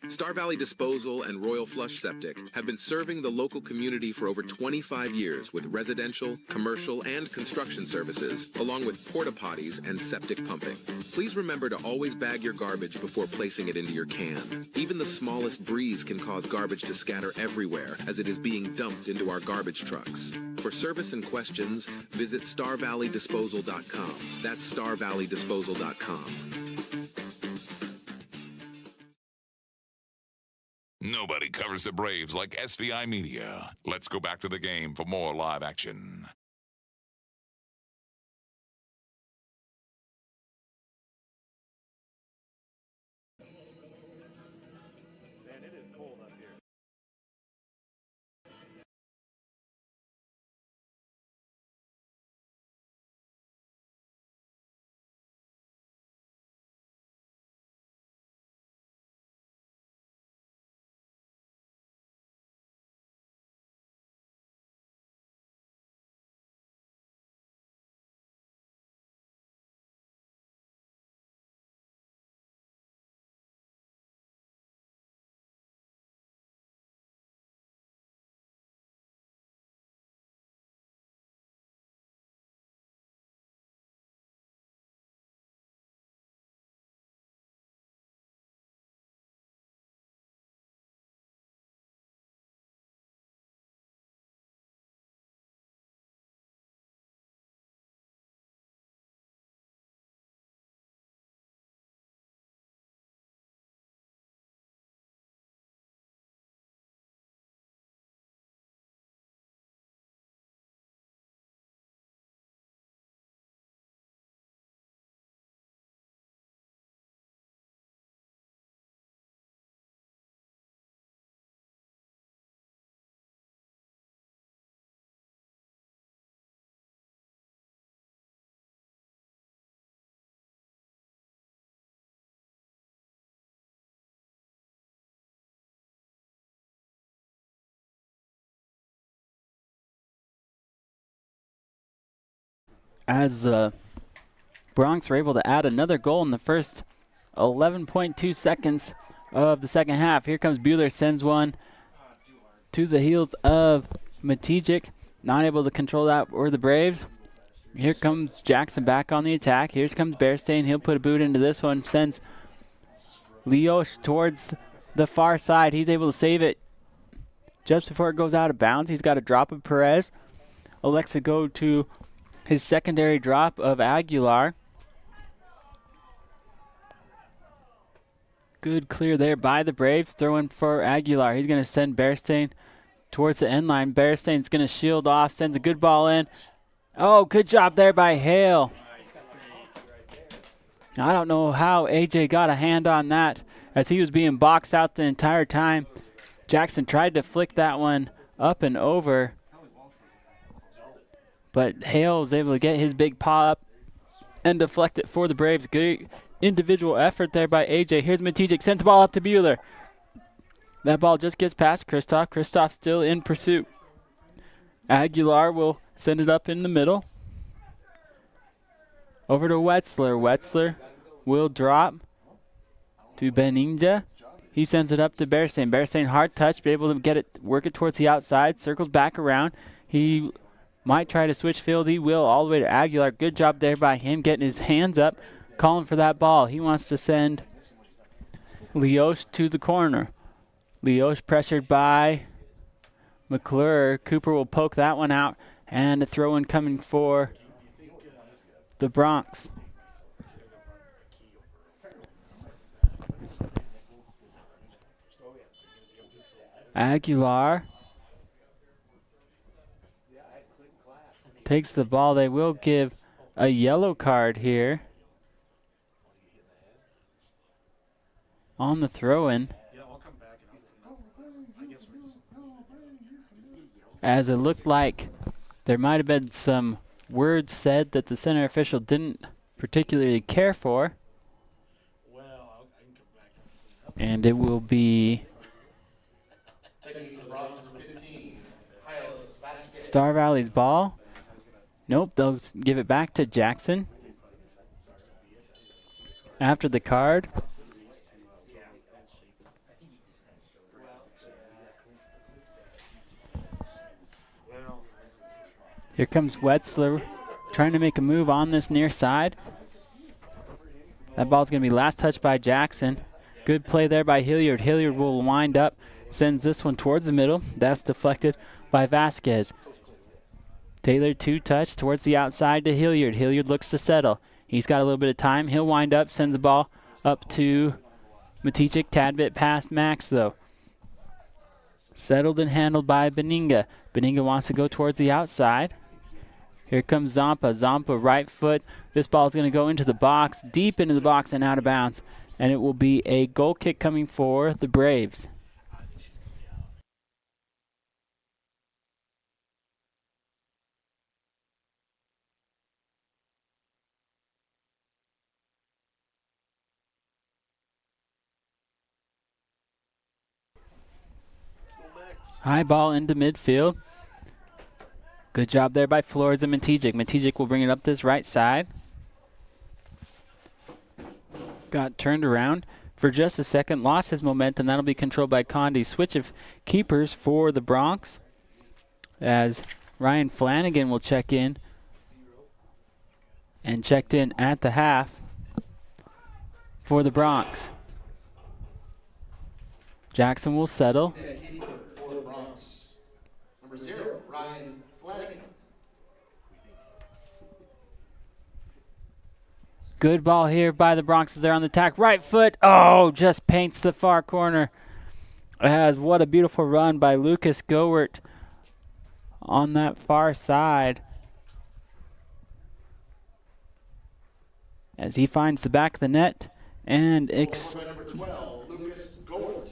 Star Valley Disposal and Royal Flush Septic have been serving the local community for over 25 years with residential, commercial, and construction services, along with porta potties and septic pumping. Please remember to always bag your garbage before placing it into your can. Even the smallest breeze can cause garbage to scatter everywhere as it is being dumped into our garbage trucks. For service and questions, visit StarValleyDisposal.com. That's StarValleyDisposal.com. Nobody covers the Braves like SVI Media. Let's go back to the game for more live action. Man, it is cold up here. As the Bronx were able to add another goal in the first 11.2 seconds of the second half. Here comes Bueller, sends one to the heels of Matejik. Not able to control that or the Braves. Here comes Jackson back on the attack. Here comes Bearstein. He'll put a boot into this one. Sends Leosh towards the far side. He's able to save it just before it goes out of bounds. He's got a drop of Perez. Elects to go to his secondary drop of Aguilar. Good clear there by the Braves. Throwing for Aguilar. He's going to send Bearstein towards the end line. Bearstein's going to shield off. Sends a good ball in. Oh, good job there by Hale. I don't know how AJ got a hand on that as he was being boxed out the entire time. Jackson tried to flick that one up and over, but Hale was able to get his big paw up and deflect it for the Braves. Good individual effort there by AJ. Here's Matijic, sends the ball up to Bueller. That ball just gets past Kristoff. Kristoff still in pursuit. Aguilar will send it up in the middle. Over to Wetzler. Wetzler will drop to Beninga. He sends it up to Bearstein. Bearstein hard touch, be able to get it, work it towards the outside, circles back around. He might try to switch field. He will all the way to Aguilar. Good job there by him getting his hands up, calling for that ball. He wants to send Leosh to the corner. Leosh pressured by McClure. Cooper will poke that one out, and a throw-in coming for the Bronx. Aguilar takes the ball. They will give a yellow card here on the throw-in, as it looked like there might have been some words said that the center official didn't particularly care for. And it will be Star Valley's ball. Nope, they'll give it back to Jackson after the card. Here comes Wetzler trying to make a move on this near side. That ball's going to be last touched by Jackson. Good play there by Hilliard. Hilliard will wind up, sends this one towards the middle. That's deflected by Vasquez. Taylor two-touch towards the outside to Hilliard. Hilliard looks to settle. He's got a little bit of time. He'll wind up, sends the ball up to Matijic. Tad bit past Max, though. Settled and handled by Beninga. Beninga wants to go towards the outside. Here comes Zampa. Zampa right foot. This ball is going to go into the box, deep into the box and out of bounds. And it will be a goal kick coming for the Braves. High ball into midfield. Good job there by Flores and Matijic. Matijic will bring it up this right side. Got turned around for just a second, lost his momentum. That'll be controlled by Condi. Switch of keepers for the Bronx as Ryan Flanagan will check in, and checked in at the half for the Bronx. Jackson will settle. For the Bronx, number 0, Ryan Flanagan. Good ball here by the Bronx as they're on the attack. Right foot. Oh, just paints the far corner. What a beautiful run by Lucas Gowert on that far side, as he finds the back of the net and number 12, Lucas Gowert.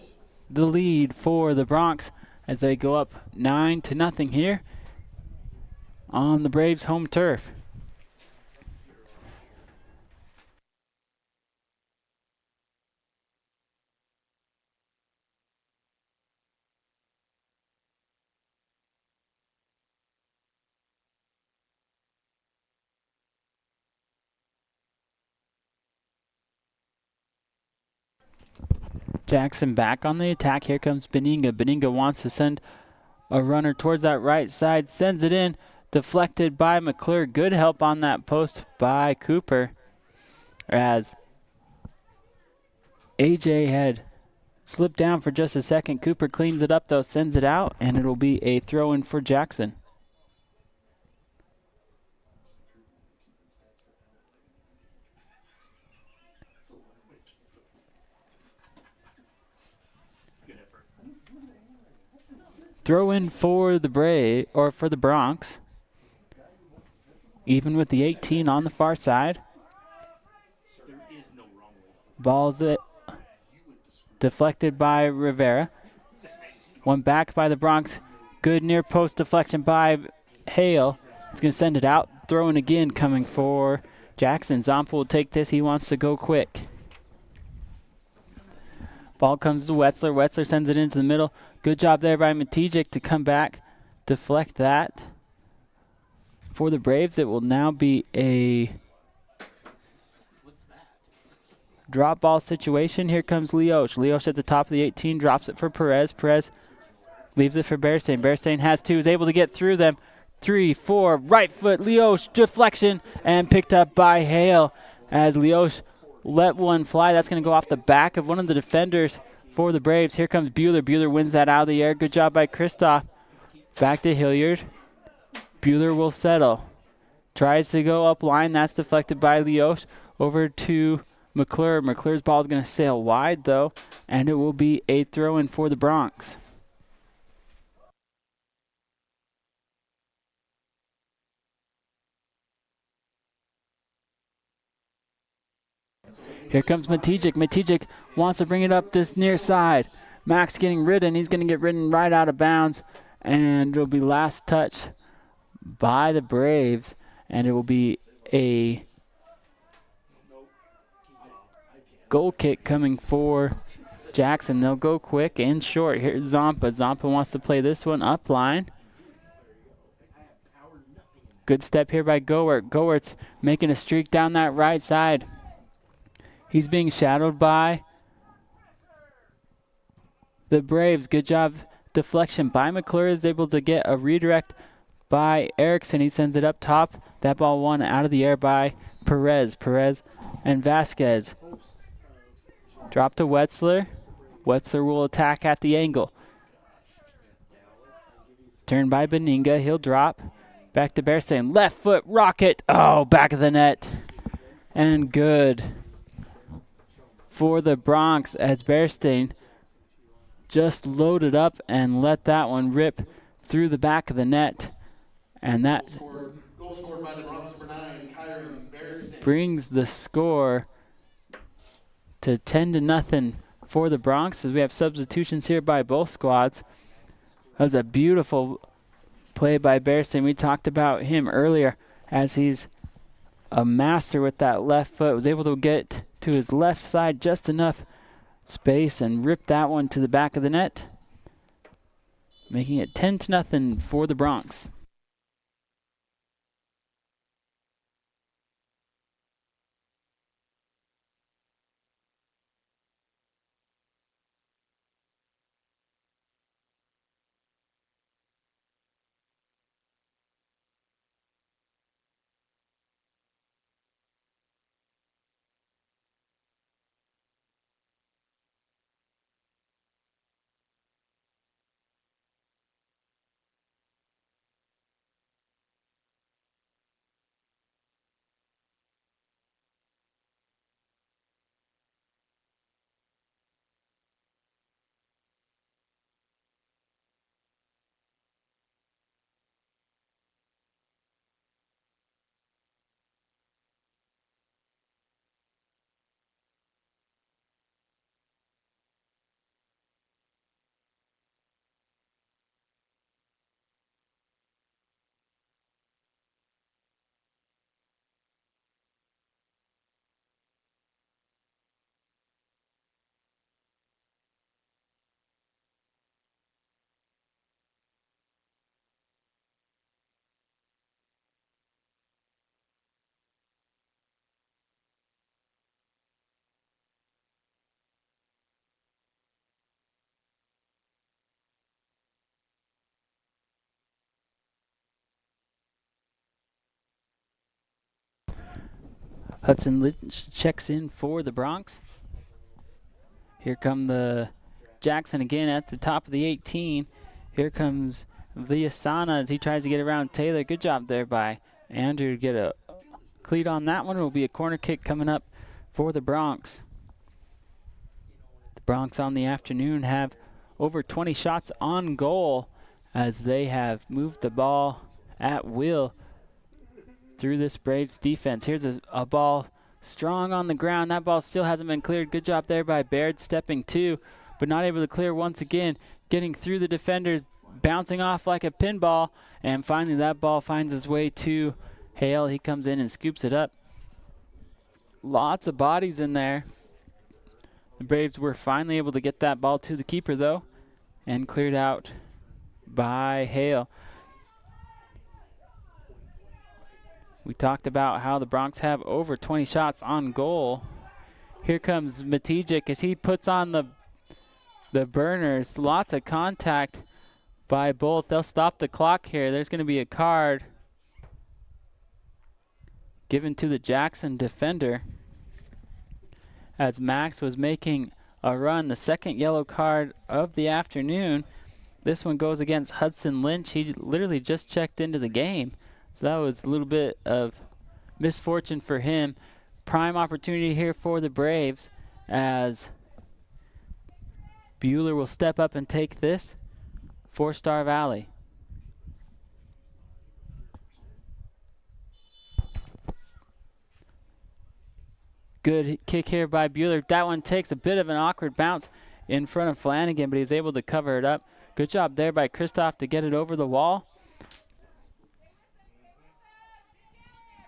the lead for the Bronx as they go up 9-0 here on the Braves' home turf. Jackson back on the attack. Here comes Beninga. Beninga wants to send a runner towards that right side. Sends it in. Deflected by McClure. Good help on that post by Cooper, as AJ had slipped down for just a second. Cooper cleans it up, though, sends it out, and it'll be a throw-in for Jackson. Throw in for the for the Bronx. Even with the 18 on the far side. Ball's it deflected by Rivera. One back by the Bronx. Good near post deflection by Hale. It's going to send it out. Throwing again coming for Jackson. Zompa will take this. He wants to go quick. Ball comes to Wetzler. Wetzler sends it into the middle. Good job there by Matijic to come back, deflect that. For the Braves, it will now be a drop ball situation. Here comes Leosh. Leosh at the top of the 18, drops it for Perez. Perez leaves it for Bearstein. Bearstein has two, is able to get through them. 3, 4, right foot, Leosh, deflection, and picked up by Hale as Leosh let one fly. That's going to go off the back of one of the defenders for the Braves. Here comes Bueller. Bueller wins that out of the air. Good job by Kristoff. Back to Hilliard. Bueller will settle. Tries to go up line. That's deflected by Leosh. Over to McClure. McClure's ball is going to sail wide, though, and it will be a throw-in for the Bronx. Here comes Matijic. Matijic wants to bring it up this near side. Max getting ridden. He's going to get ridden right out of bounds. And it'll be last touch by the Braves. And it will be a goal kick coming for Jackson. They'll go quick and short. Here's Zompa. Zompa wants to play this one up line. Good step here by Gowert. Gowert's making a streak down that right side. He's being shadowed by the Braves. Good job. Deflection by McClure is able to get a redirect by Erickson. He sends it up top. That ball won out of the air by Perez. Perez and Vasquez. Drop to Wetzler. Wetzler will attack at the angle. Turn by Beninga. He'll drop. Back to Bearstein. Left foot rocket. Oh, back of the net. And good for the Bronx as Bearstein just loaded up and let that one rip through the back of the net. And that brings the score to 10-0 for the Bronx as we have substitutions here by both squads. That was a beautiful play by Bearstein. We talked about him earlier as he's a master with that left foot. Was able to get to his left side just enough space and rip that one to the back of the net, making it 10-0 for the Bronx. Hudson Lynch checks in for the Bronx. Here come the Jackson again at the top of the 18. Here comes Villasana as he tries to get around Taylor. Good job there by Andrew to get a cleat on that one. It will be a corner kick coming up for the Broncs. The Broncs on the afternoon have over 20 shots on goal as they have moved the ball at will through this Braves defense. Here's a ball strong on the ground. That ball still hasn't been cleared. Good job there by Baird stepping to, but not able to clear once again. Getting through the defenders, bouncing off like a pinball, and finally that ball finds its way to Hale. He comes in and scoops it up. Lots of bodies in there. The Braves were finally able to get that ball to the keeper, though, and cleared out by Hale. We talked about how the Broncs have over 20 shots on goal. Here comes Matijic as he puts on the burners. Lots of contact by both. They'll stop the clock here. There's going to be a card given to the Jackson defender as Max was making a run. The second yellow card of the afternoon. This one goes against Hudson Lynch. He literally just checked into the game. So that was a little bit of misfortune for him. Prime opportunity here for the Braves as Bueller will step up and take this for Star Valley. Good kick here by Bueller. That one takes a bit of an awkward bounce in front of Flanagan, but he's able to cover it up. Good job there by Kristoff to get it over the wall.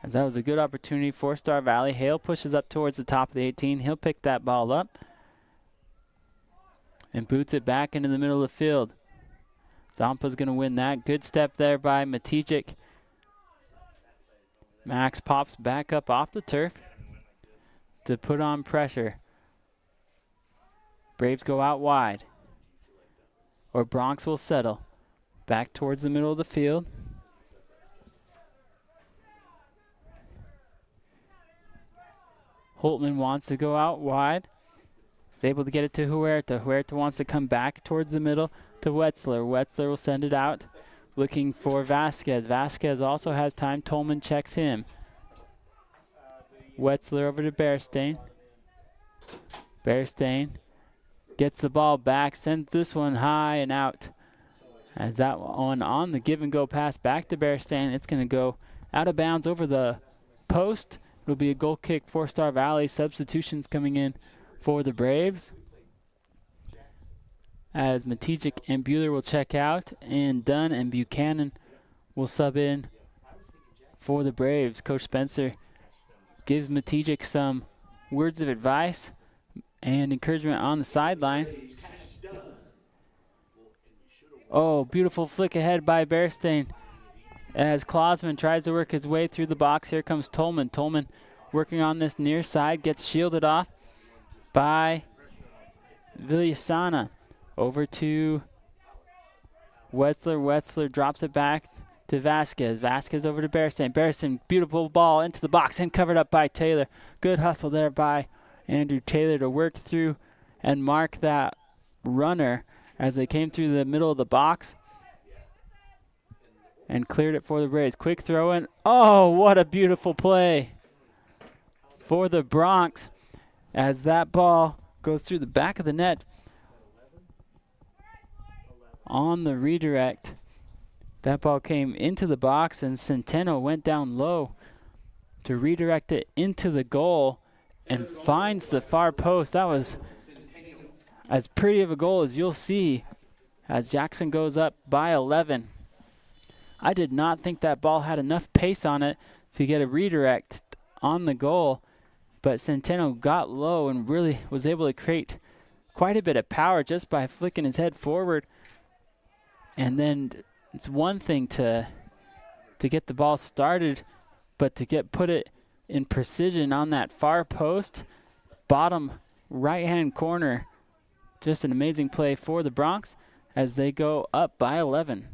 As that was a good opportunity for Star Valley. Hale pushes up towards the top of the 18. He'll pick that ball up and boots it back into the middle of the field. Zampa's going to win that. Good step there by Matijic. Max pops back up off the turf to put on pressure. Braves go out wide, or Broncs will settle. Back towards the middle of the field. Holtman wants to go out wide. He's able to get it to Huerta. Huerta wants to come back towards the middle to Wetzler. Wetzler will send it out, looking for Vasquez. Vasquez also has time. Tolman checks him. Wetzler over to Bearstein. Bearstein gets the ball back, sends this one high and out. As that one on the give and go pass back to Bearstein, it's going to go out of bounds over the post. It'll be a goal kick for Star Valley. Substitutions coming in for the Braves, as Matijic and Bueller will check out, and Dunn and Buchanan will sub in for the Braves. Coach Spencer gives Matijic some words of advice and encouragement on the sideline. Oh, beautiful flick ahead by Bearstein as Klausman tries to work his way through the box. Here comes Tolman. Tolman working on this near side, gets shielded off by Villasana. Over to Wetzler. Wetzler drops it back to Vasquez. Vasquez over to Bearstein. Bearstein, beautiful ball into the box and covered up by Taylor. Good hustle there by Andrew Taylor to work through and mark that runner as they came through the middle of the box and cleared it for the Braves. Quick throw in. Oh, what a beautiful play for the Broncs as that ball goes through the back of the net on the redirect. That ball came into the box and Centeno went down low to redirect it into the goal and finds the far post. That was as pretty of a goal as you'll see as Jackson goes up by 11. I did not think that ball had enough pace on it to get a redirect on the goal, but Centeno got low and really was able to create quite a bit of power just by flicking his head forward. And then it's one thing to get the ball started, but to put it in precision on that far post, bottom right-hand corner. Just an amazing play for the Broncs as they go up by 11.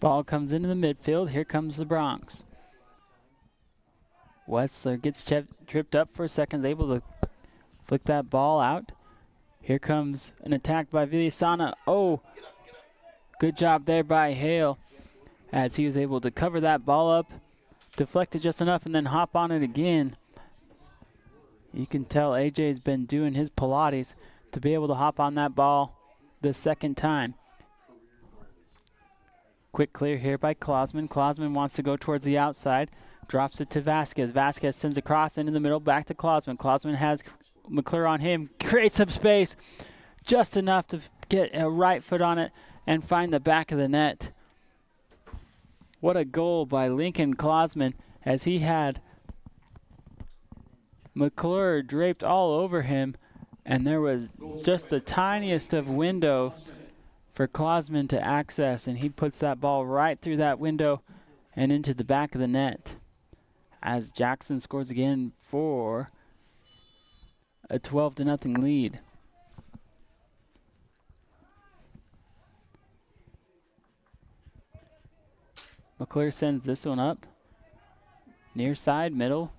Ball comes into the midfield. Here comes the Bronx. Wetzler gets tripped up for a second, is able to flick that ball out. Here comes an attack by Villasana. Oh, good job there by Hale as he was able to cover that ball up, deflect it just enough, and then hop on it again. You can tell AJ's been doing his Pilates to be able to hop on that ball the second time. Quick clear here by Clausman. Clausman wants to go towards the outside. Drops it to Vasquez. Vasquez sends a cross into the middle, back to Clausman. Clausman has McClure on him. Creates some space. Just enough to get a right foot on it and find the back of the net. What a goal by Lincoln Clausman as he had McClure draped all over him, and there was just the tiniest of window for Clausman to access, and he puts that ball right through that window and into the back of the net as Jackson scores again for a 12-0 lead. McClure sends this one up. Near side, middle.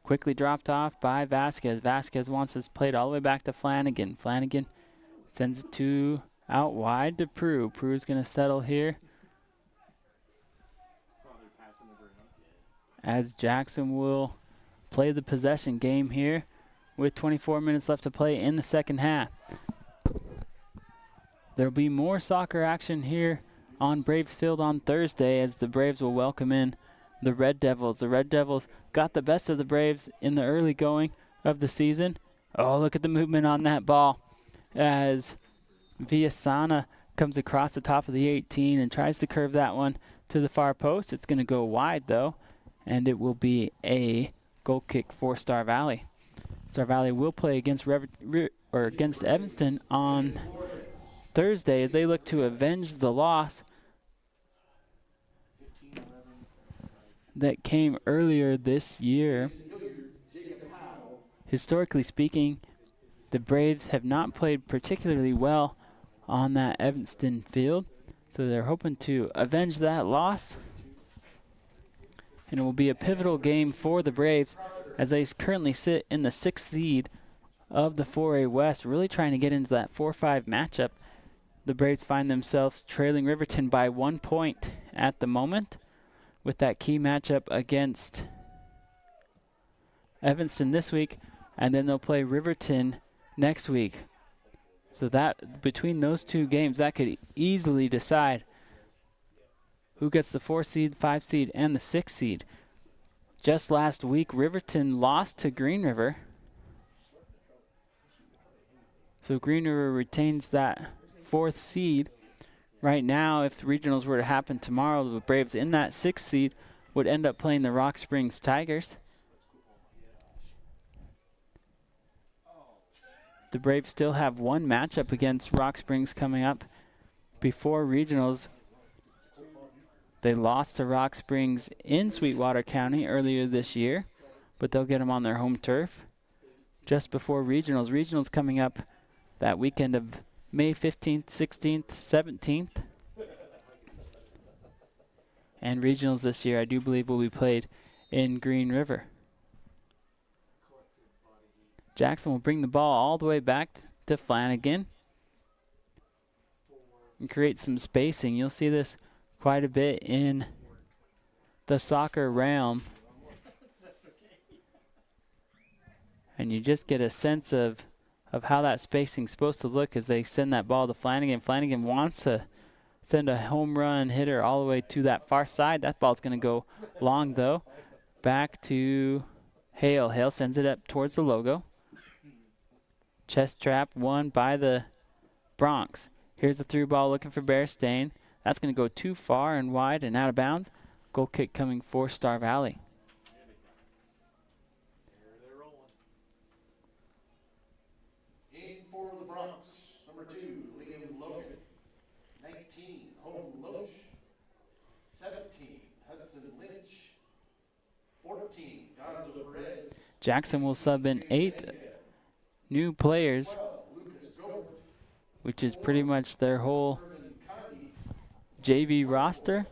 Quickly dropped off by Vasquez. Vasquez wants this played all the way back to Flanagan. Flanagan sends it out wide to Prue. Prue's going to settle here as Jackson will play the possession game here with 24 minutes left to play in the second half. There will be more soccer action here on Braves Field on Thursday as the Braves will welcome in the Red Devils. The Red Devils got the best of the Braves in the early going of the season. Oh, look at the movement on that ball as Villasana comes across the top of the 18 and tries to curve that one to the far post. It's going to go wide, though, and it will be a goal kick for Star Valley. Star Valley will play against against Evanston on Thursday as they look to avenge the loss that came earlier this year. Historically speaking, the Braves have not played particularly well on that Evanston field, so they're hoping to avenge that loss. And it will be a pivotal game for the Braves as they currently sit in the 6th seed of the 4A West, really trying to get into that 4-5 matchup. The Braves find themselves trailing Riverton by 1 point at the moment with that key matchup against Evanston this week, and then they'll play Riverton next week. So that between those two games, that could easily decide who gets the 4 seed, 5 seed, and the 6 seed. Just last week, Riverton lost to Green River. So Green River retains that 4th seed. Right now, if the regionals were to happen tomorrow, the Braves in that 6th seed would end up playing the Rock Springs Tigers. The Braves still have one matchup against Rock Springs coming up before regionals. They lost to Rock Springs in Sweetwater County earlier this year, but they'll get them on their home turf just before regionals. Regionals coming up that weekend of May 15th, 16th, 17th. And regionals this year, I do believe, will be played in Green River. Jackson will bring the ball all the way back to Flanagan and create some spacing. You'll see this quite a bit in the soccer realm. And you just get a sense of how that spacing's supposed to look as they send that ball to Flanagan. Flanagan wants to send a home run hitter all the way to that far side. That ball's going to go long, though. Back to Hale. Hale sends it up towards the logo. Chest trap won by the Bronx. Here's the through ball looking for Bearstain. That's going to go too far and wide and out of bounds. Goal kick coming for Star Valley. In for the Bronx, number 2, Liam Logan. 19, Home Loesch. 17, Hudson Lynch. 14, Gonzo Perez. Jackson will sub in 8 new players, which is pretty much their whole JV roster.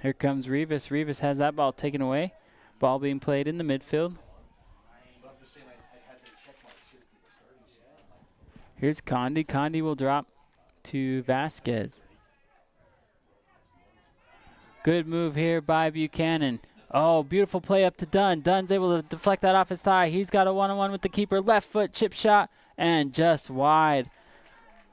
Here comes Rivas. Rivas has that ball taken away. Ball being played in the midfield. Here's Condi. Condi will drop to Vasquez. Good move here by Buchanan. Oh, beautiful play up to Dunn. Dunn's able to deflect that off his thigh. He's got a one-on-one with the keeper. Left foot chip shot and just wide.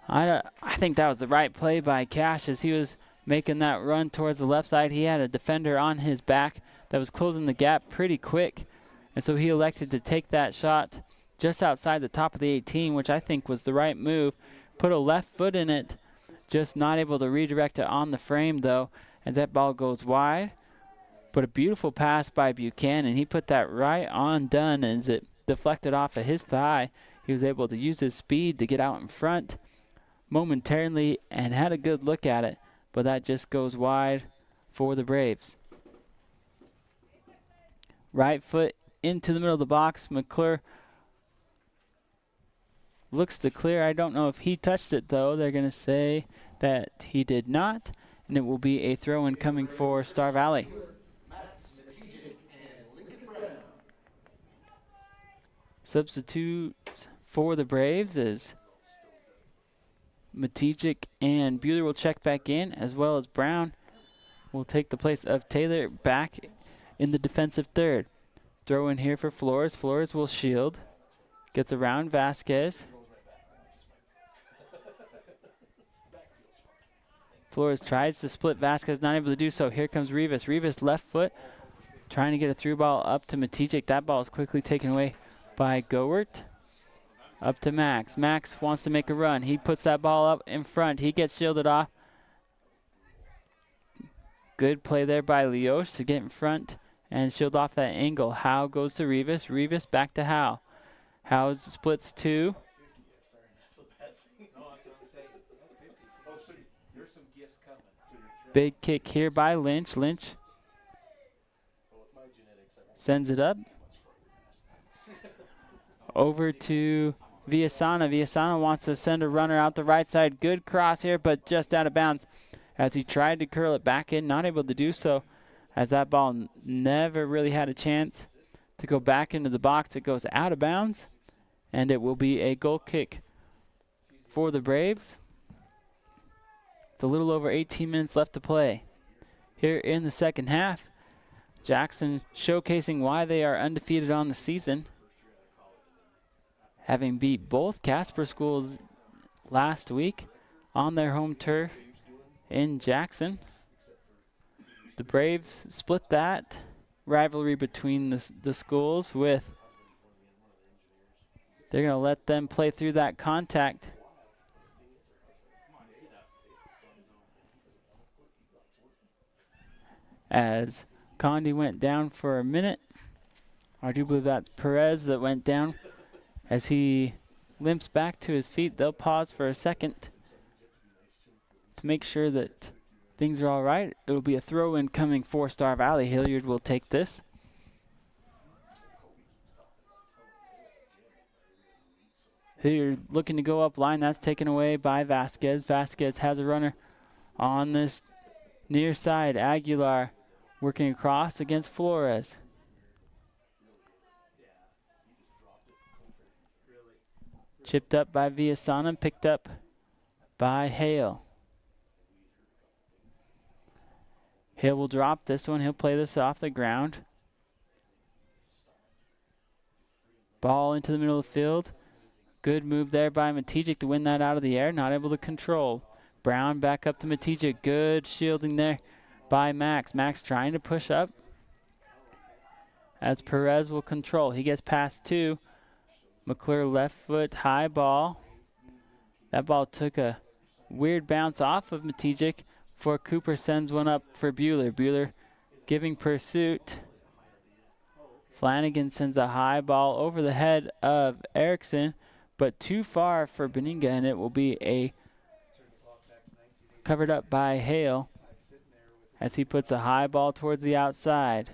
I think that was the right play by Cash as he was making that run towards the left side. He had a defender on his back that was closing the gap pretty quick. And so he elected to take that shot just outside the top of the 18, which I think was the right move. Put a left foot in it, just not able to redirect it on the frame though, as that ball goes wide. But a beautiful pass by Buchanan. He put that right on Dunn as it deflected off of his thigh. He was able to use his speed to get out in front momentarily and had a good look at it, but that just goes wide for the Braves. Right foot into the middle of the box. McClure looks to clear. I don't know if he touched it though. They're going to say that he did not, and it will be a throw-in coming for Star Valley. Substitutes for the Braves is Matijic and Bueller will check back in, as well as Brown will take the place of Taylor back in the defensive third. Throw in here for Flores. Flores will shield. Gets around Vasquez. Flores tries to split Vasquez, not able to do so. Here comes Rivas. Rivas left foot, trying to get a through ball up to Matijic. That ball is quickly taken away by Gowert. Up to Max. Max wants to make a run. He puts that ball up in front. He gets shielded off. Good play there by Leosh to get in front and shield off that angle. Howe goes to Rivas. Rivas back to Howe. Howe splits two. Big kick here by Lynch. Lynch sends it up. Over to Villasana. Villasana wants to send a runner out the right side. Good cross here, but just out of bounds as he tried to curl it back in. Not able to do so, as that ball never really had a chance to go back into the box. It goes out of bounds, and it will be a goal kick for the Braves. With a little over 18 minutes left to play here in the second half. Jackson showcasing why they are undefeated on the season, having beat both Casper schools last week on their home turf in Jackson. The Braves split that rivalry between the schools with, they're going to let them play through that contact. As Condi went down for a minute. I do believe that's Perez that went down. As he limps back to his feet, they'll pause for a second to make sure that things are all right. It will be a throw-in coming for Star Valley. Hilliard will take this. Hilliard looking to go up line. That's taken away by Vasquez. Vasquez has a runner on this near side. Aguilar working across against Flores. Chipped up by Villasana, picked up by Hale. Hale will drop this one. He'll play this off the ground. Ball into the middle of the field. Good move there by Matijic to win that out of the air. Not able to control. Brown back up to Matijic. Good shielding there by Max. Max trying to push up, as Perez will control. He gets past two. McClure left foot, high ball. That ball took a weird bounce off of Matijic before Cooper sends one up for Bueller. Bueller giving pursuit. Flanagan sends a high ball over the head of Erickson, but too far for Benninga, and it will be a covered up by Hale as he puts a high ball towards the outside.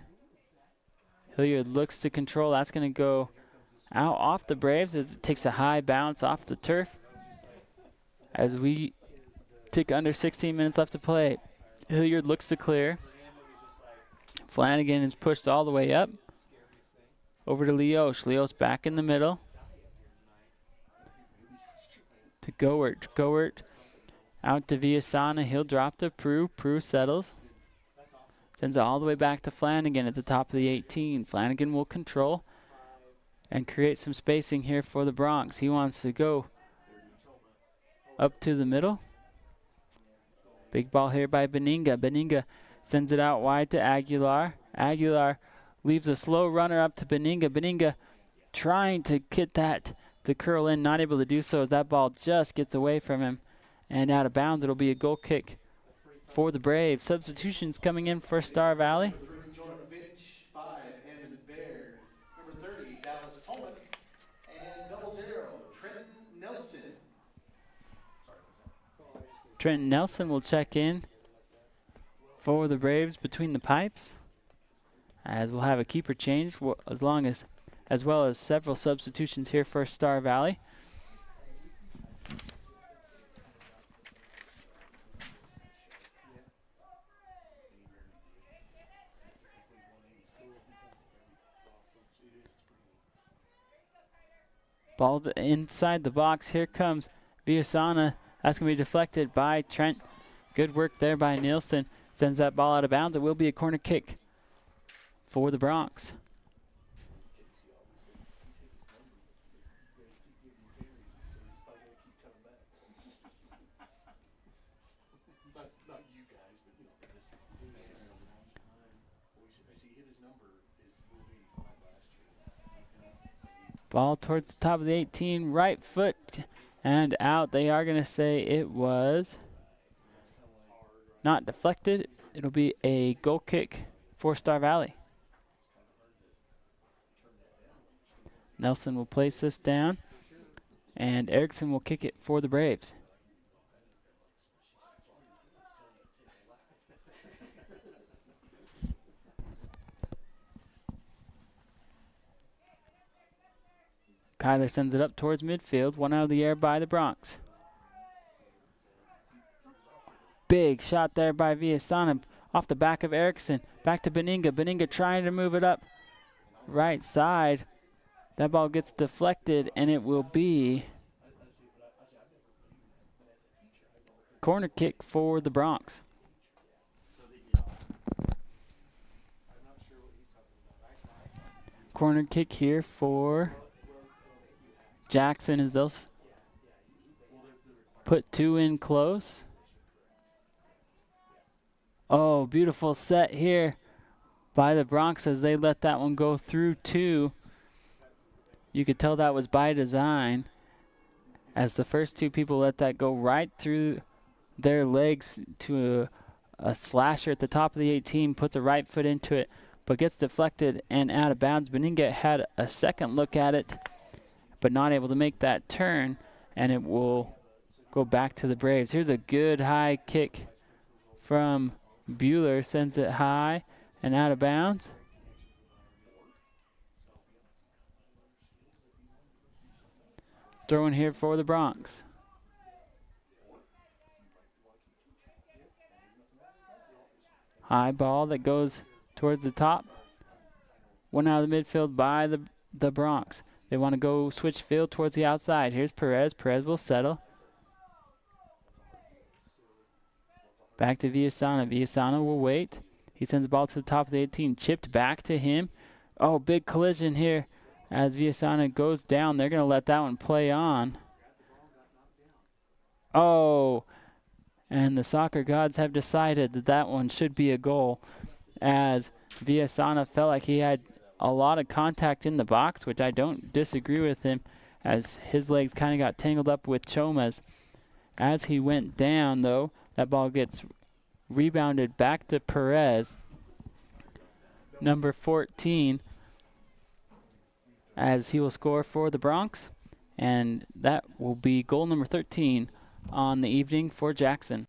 Hilliard looks to control. That's going to go out off the Braves as it takes a high bounce off the turf. As we take under 16 minutes left to play, Hilliard looks to clear. Flanagan is pushed all the way up. Over to Leosh. Leosh back in the middle. To Gowert. Gowert out to Villasana. He'll drop to Prue. Prue settles. Sends it all the way back to Flanagan at the top of the 18. Flanagan will control and create some spacing here for the Bronx. He wants to go up to the middle. Big ball here by Beninga. Beninga sends it out wide to Aguilar. Aguilar leaves a slow runner up to Beninga. Beninga trying to get that to curl in, not able to do so as that ball just gets away from him and out of bounds. It'll be a goal kick for the Braves. Substitutions coming in for Star Valley. Trenton Nelson will check in for the Braves between the pipes, as we'll have a keeper change as well as several substitutions here for Star Valley. Ball inside the box. Here comes Villasana. That's going to be deflected by Trent. Good work there by Nielsen. Sends that ball out of bounds. It will be a corner kick for the Bronx. Ball towards the top of the 18, right foot and out. They are going to say it was not deflected. It'll be a goal kick for Star Valley. Nelson will place this down, and Erickson will kick it for the Braves. Kyler sends it up towards midfield. One out of the air by the Bronx. Big shot there by Villasana off the back of Erickson. Back to Beninga. Beninga trying to move it up right side. That ball gets deflected, and it will be corner kick for the Bronx. Corner kick here for Jackson as they'll put two in close. Oh, beautiful set here by the Bronx as they let that one go through two. You could tell that was by design as the first two people let that go right through their legs to a slasher at the top of the 18, puts a right foot into it, but gets deflected and out of bounds. Beninga had a second look at it, but not able to make that turn, and it will go back to the Braves. Here's a good high kick from Bueller, sends it high and out of bounds. Throw in here for the Bronx. High ball that goes towards the top. One out of the midfield by the Bronx. They want to go switch field towards the outside. Here's Perez. Perez will settle. Back to Villasana. Villasana will wait. He sends the ball to the top of the 18. Chipped back to him. Oh, big collision here as Villasana goes down. They're going to let that one play on. Oh, and the soccer gods have decided that that one should be a goal as Villasana felt like he had a lot of contact in the box, which I don't disagree with him, as his legs kind of got tangled up with Choma's. As he went down, though, that ball gets rebounded back to Perez, number 14, as he will score for the Bronx, and that will be goal number 13 on the evening for Jackson.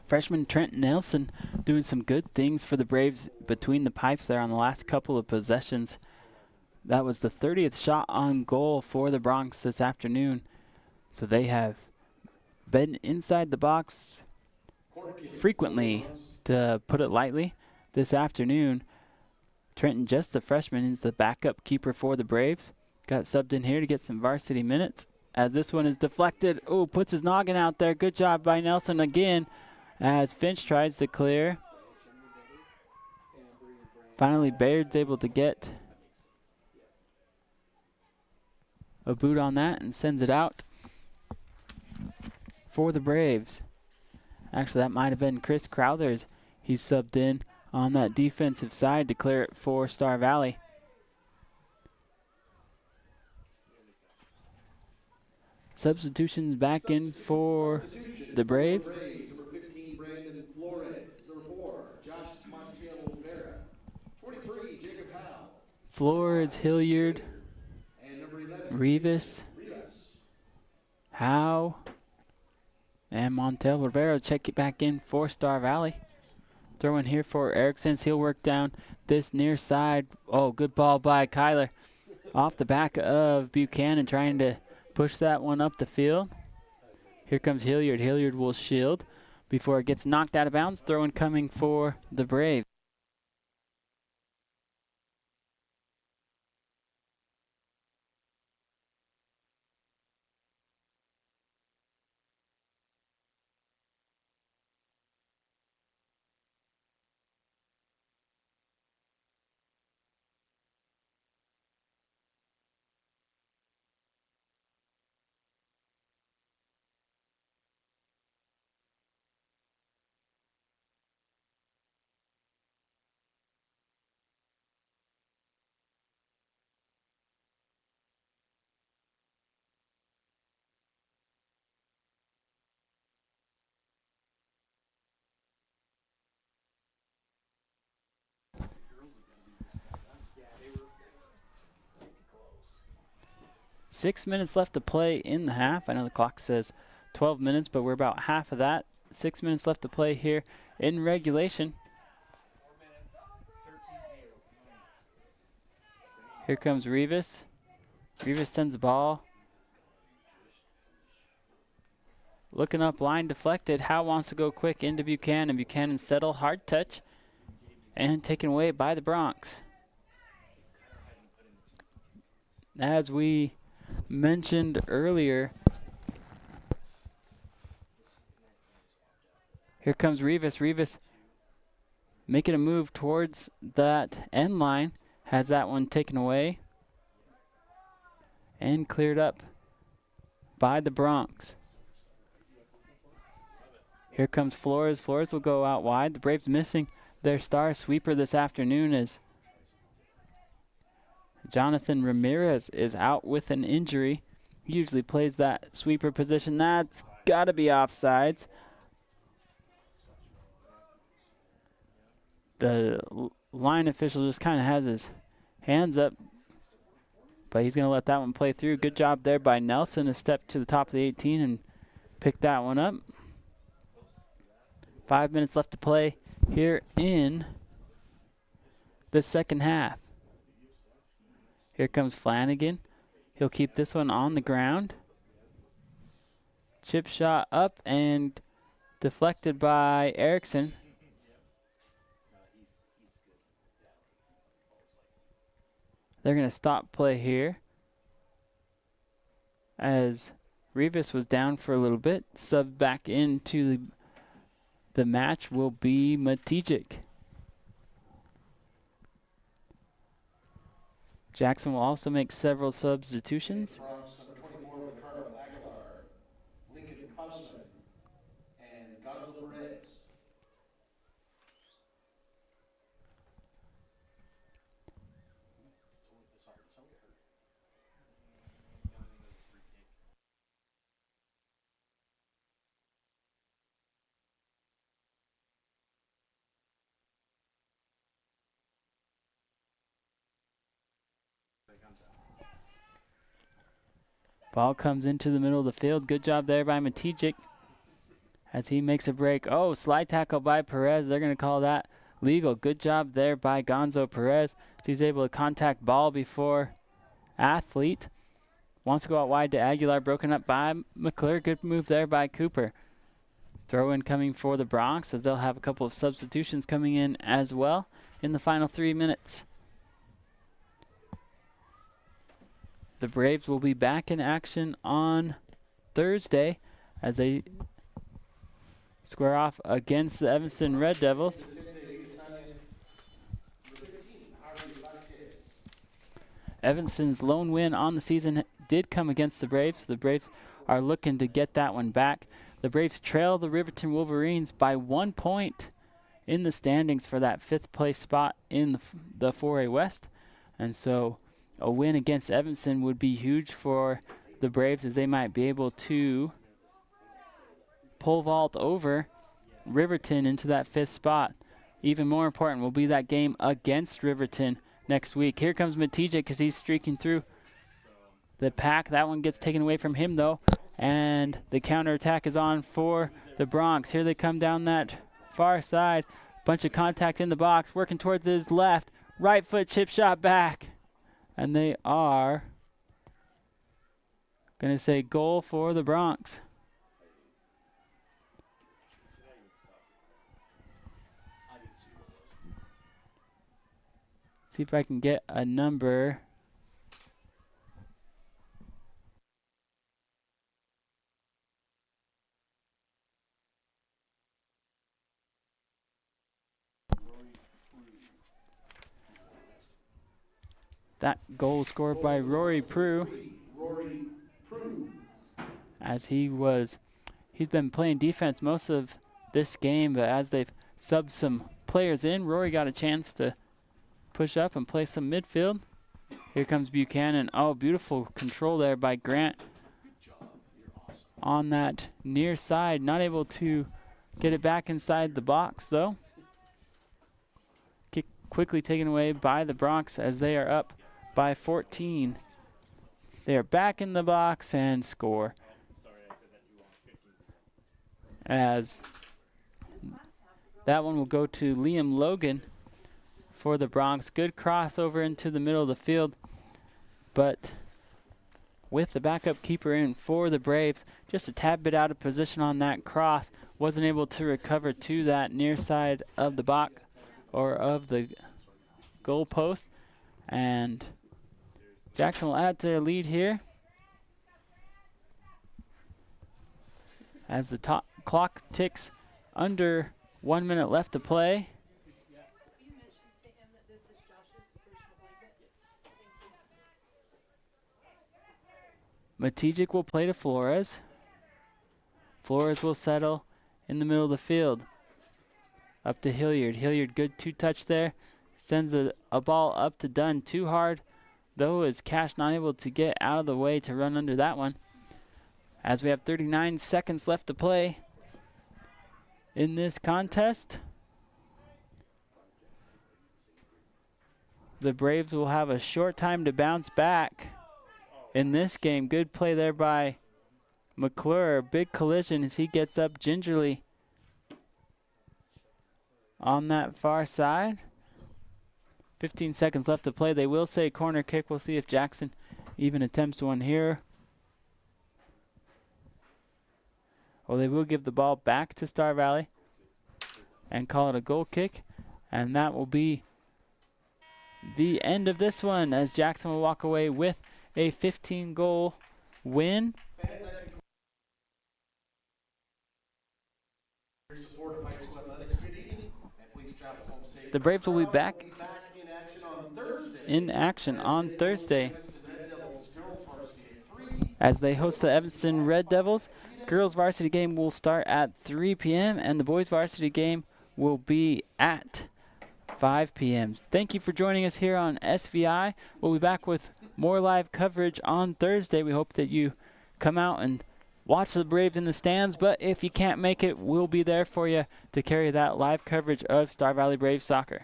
Freshman Trent Nelson doing some good things for the Braves between the pipes there on the last couple of possessions. That was the 30th shot on goal for the Bronx this afternoon. So they have been inside the box frequently, to put it lightly, this afternoon. Trenton, just a freshman, is the backup keeper for the Braves. Got subbed in here to get some varsity minutes as this one is deflected. Oh, puts his noggin out there. Good job by Nelson again as Finch tries to clear. Finally, Baird's able to get a boot on that and sends it out for the Braves. Actually, that might have been Chris Crowthers. He subbed in on that defensive side to clear it for Star Valley. Substitutions back in for the Braves. Number 15, Brandon Flores. Number 4, Josh Montiel Rivera. 23, Jacob Howe. Flores, Hilliard, And number 11, Rivas, Howe, and Montel Rivera. Check it back in for Star Valley. Throw in here for Erickson. He'll work down this near side. Oh, good ball by Kyler. Off the back of Buchanan, trying to push that one up the field. Here comes Hilliard. Hilliard will shield before it gets knocked out of bounds. Throw in coming for the Braves. Six minutes left to play in the half. I know the clock says 12 minutes, but we're about half of that. 6 minutes left to play here in regulation. Here comes Rivas. Rivas sends the ball. Looking up, line deflected. Howe wants to go quick into Buchanan. Buchanan settle, hard touch, and taken away by the Bronx. As we mentioned earlier, here comes Rivas. Rivas making a move towards that end line. Has that one taken away and cleared up by the Bronx. Here comes Flores. Flores will go out wide. The Braves missing their star sweeper this afternoon as Jonathan Ramirez is out with an injury. He usually plays that sweeper position. That's got to be offsides. The line official just kind of has his hands up, but he's going to let that one play through. Good job there by Nelson to step to the top of the 18 and pick that one up. 5 minutes left to play here in the second half. Here comes Flanagan. He'll keep this one on the ground. Chip shot up and deflected by Erickson. They're going to stop play here as Rivas was down for a little bit. Sub back into the match will be Matijic. Jackson will also make several substitutions. Ball comes into the middle of the field. Good job there by Matijic as he makes a break. Oh, slide tackle by Perez. They're going to call that legal. Good job there by Gonzo Perez. He's able to contact ball before athlete. Wants to go out wide to Aguilar. Broken up by McClure. Good move there by Cooper. Throw in coming for the Bronx, as they'll have a couple of substitutions coming in as well in the final 3 minutes. The Braves will be back in action on Thursday as they square off against the Evanston Red Devils. Evanston's lone win on the season did come against the Braves. The Braves are looking to get that one back. The Braves trail the Riverton Wolverines by 1 point in the standings for that 5th place spot in the 4A West. And so a win against Evanston would be huge for the Braves, as they might be able to pole vault over Riverton into that 5th spot. Even more important will be that game against Riverton next week. Here comes Matijek as he's streaking through the pack. That one gets taken away from him, though. And the counterattack is on for the Bronx. Here they come down that far side. Bunch of contact in the box. Working towards his left. Right foot chip shot back. And they are going to say goal for the Bronx. See if I can get a number. That goal scored by Rory Prue. As he's been playing defense most of this game, but as they've subbed some players in, Rory got a chance to push up and play some midfield. Here comes Buchanan. Oh, beautiful control there by Grant on that near side. Not able to get it back inside the box, though. Kick quickly taken away by the Bronx as they are up by 14. They are back in the box and score. As that one will go to Liam Logan for the Bronx. Good crossover into the middle of the field, but with the backup keeper in for the Braves, just a tad bit out of position on that cross. Wasn't able to recover to that near side of the box or of the goal post, and Jackson will add to their lead here as the clock ticks under 1 minute left to play. Matijek will play to Flores. Flores will settle in the middle of the field. Up to Hilliard. Hilliard, good two-touch there. Sends a ball up to Dunn. Too hard, though, is Cash not able to get out of the way to run under that one. As we have 39 seconds left to play in this contest. The Braves will have a short time to bounce back in this game. Good play there by McClure. Big collision as he gets up gingerly on that far side. 15 seconds left to play. They will say corner kick. We'll see if Jackson even attempts one here. Well, they will give the ball back to Star Valley and call it a goal kick. And that will be the end of this one, as Jackson will walk away with a 15-goal win. The Braves will be back in action on Thursday as they host the Evanston Red Devils. Girls varsity game will start at 3 p.m. and the boys varsity game will be at 5 p.m. Thank you for joining us here on SVI. We'll be back with more live coverage on Thursday. We hope that you come out and watch the Braves in the stands, but if you can't make it, we'll be there for you to carry that live coverage of Star Valley Braves soccer.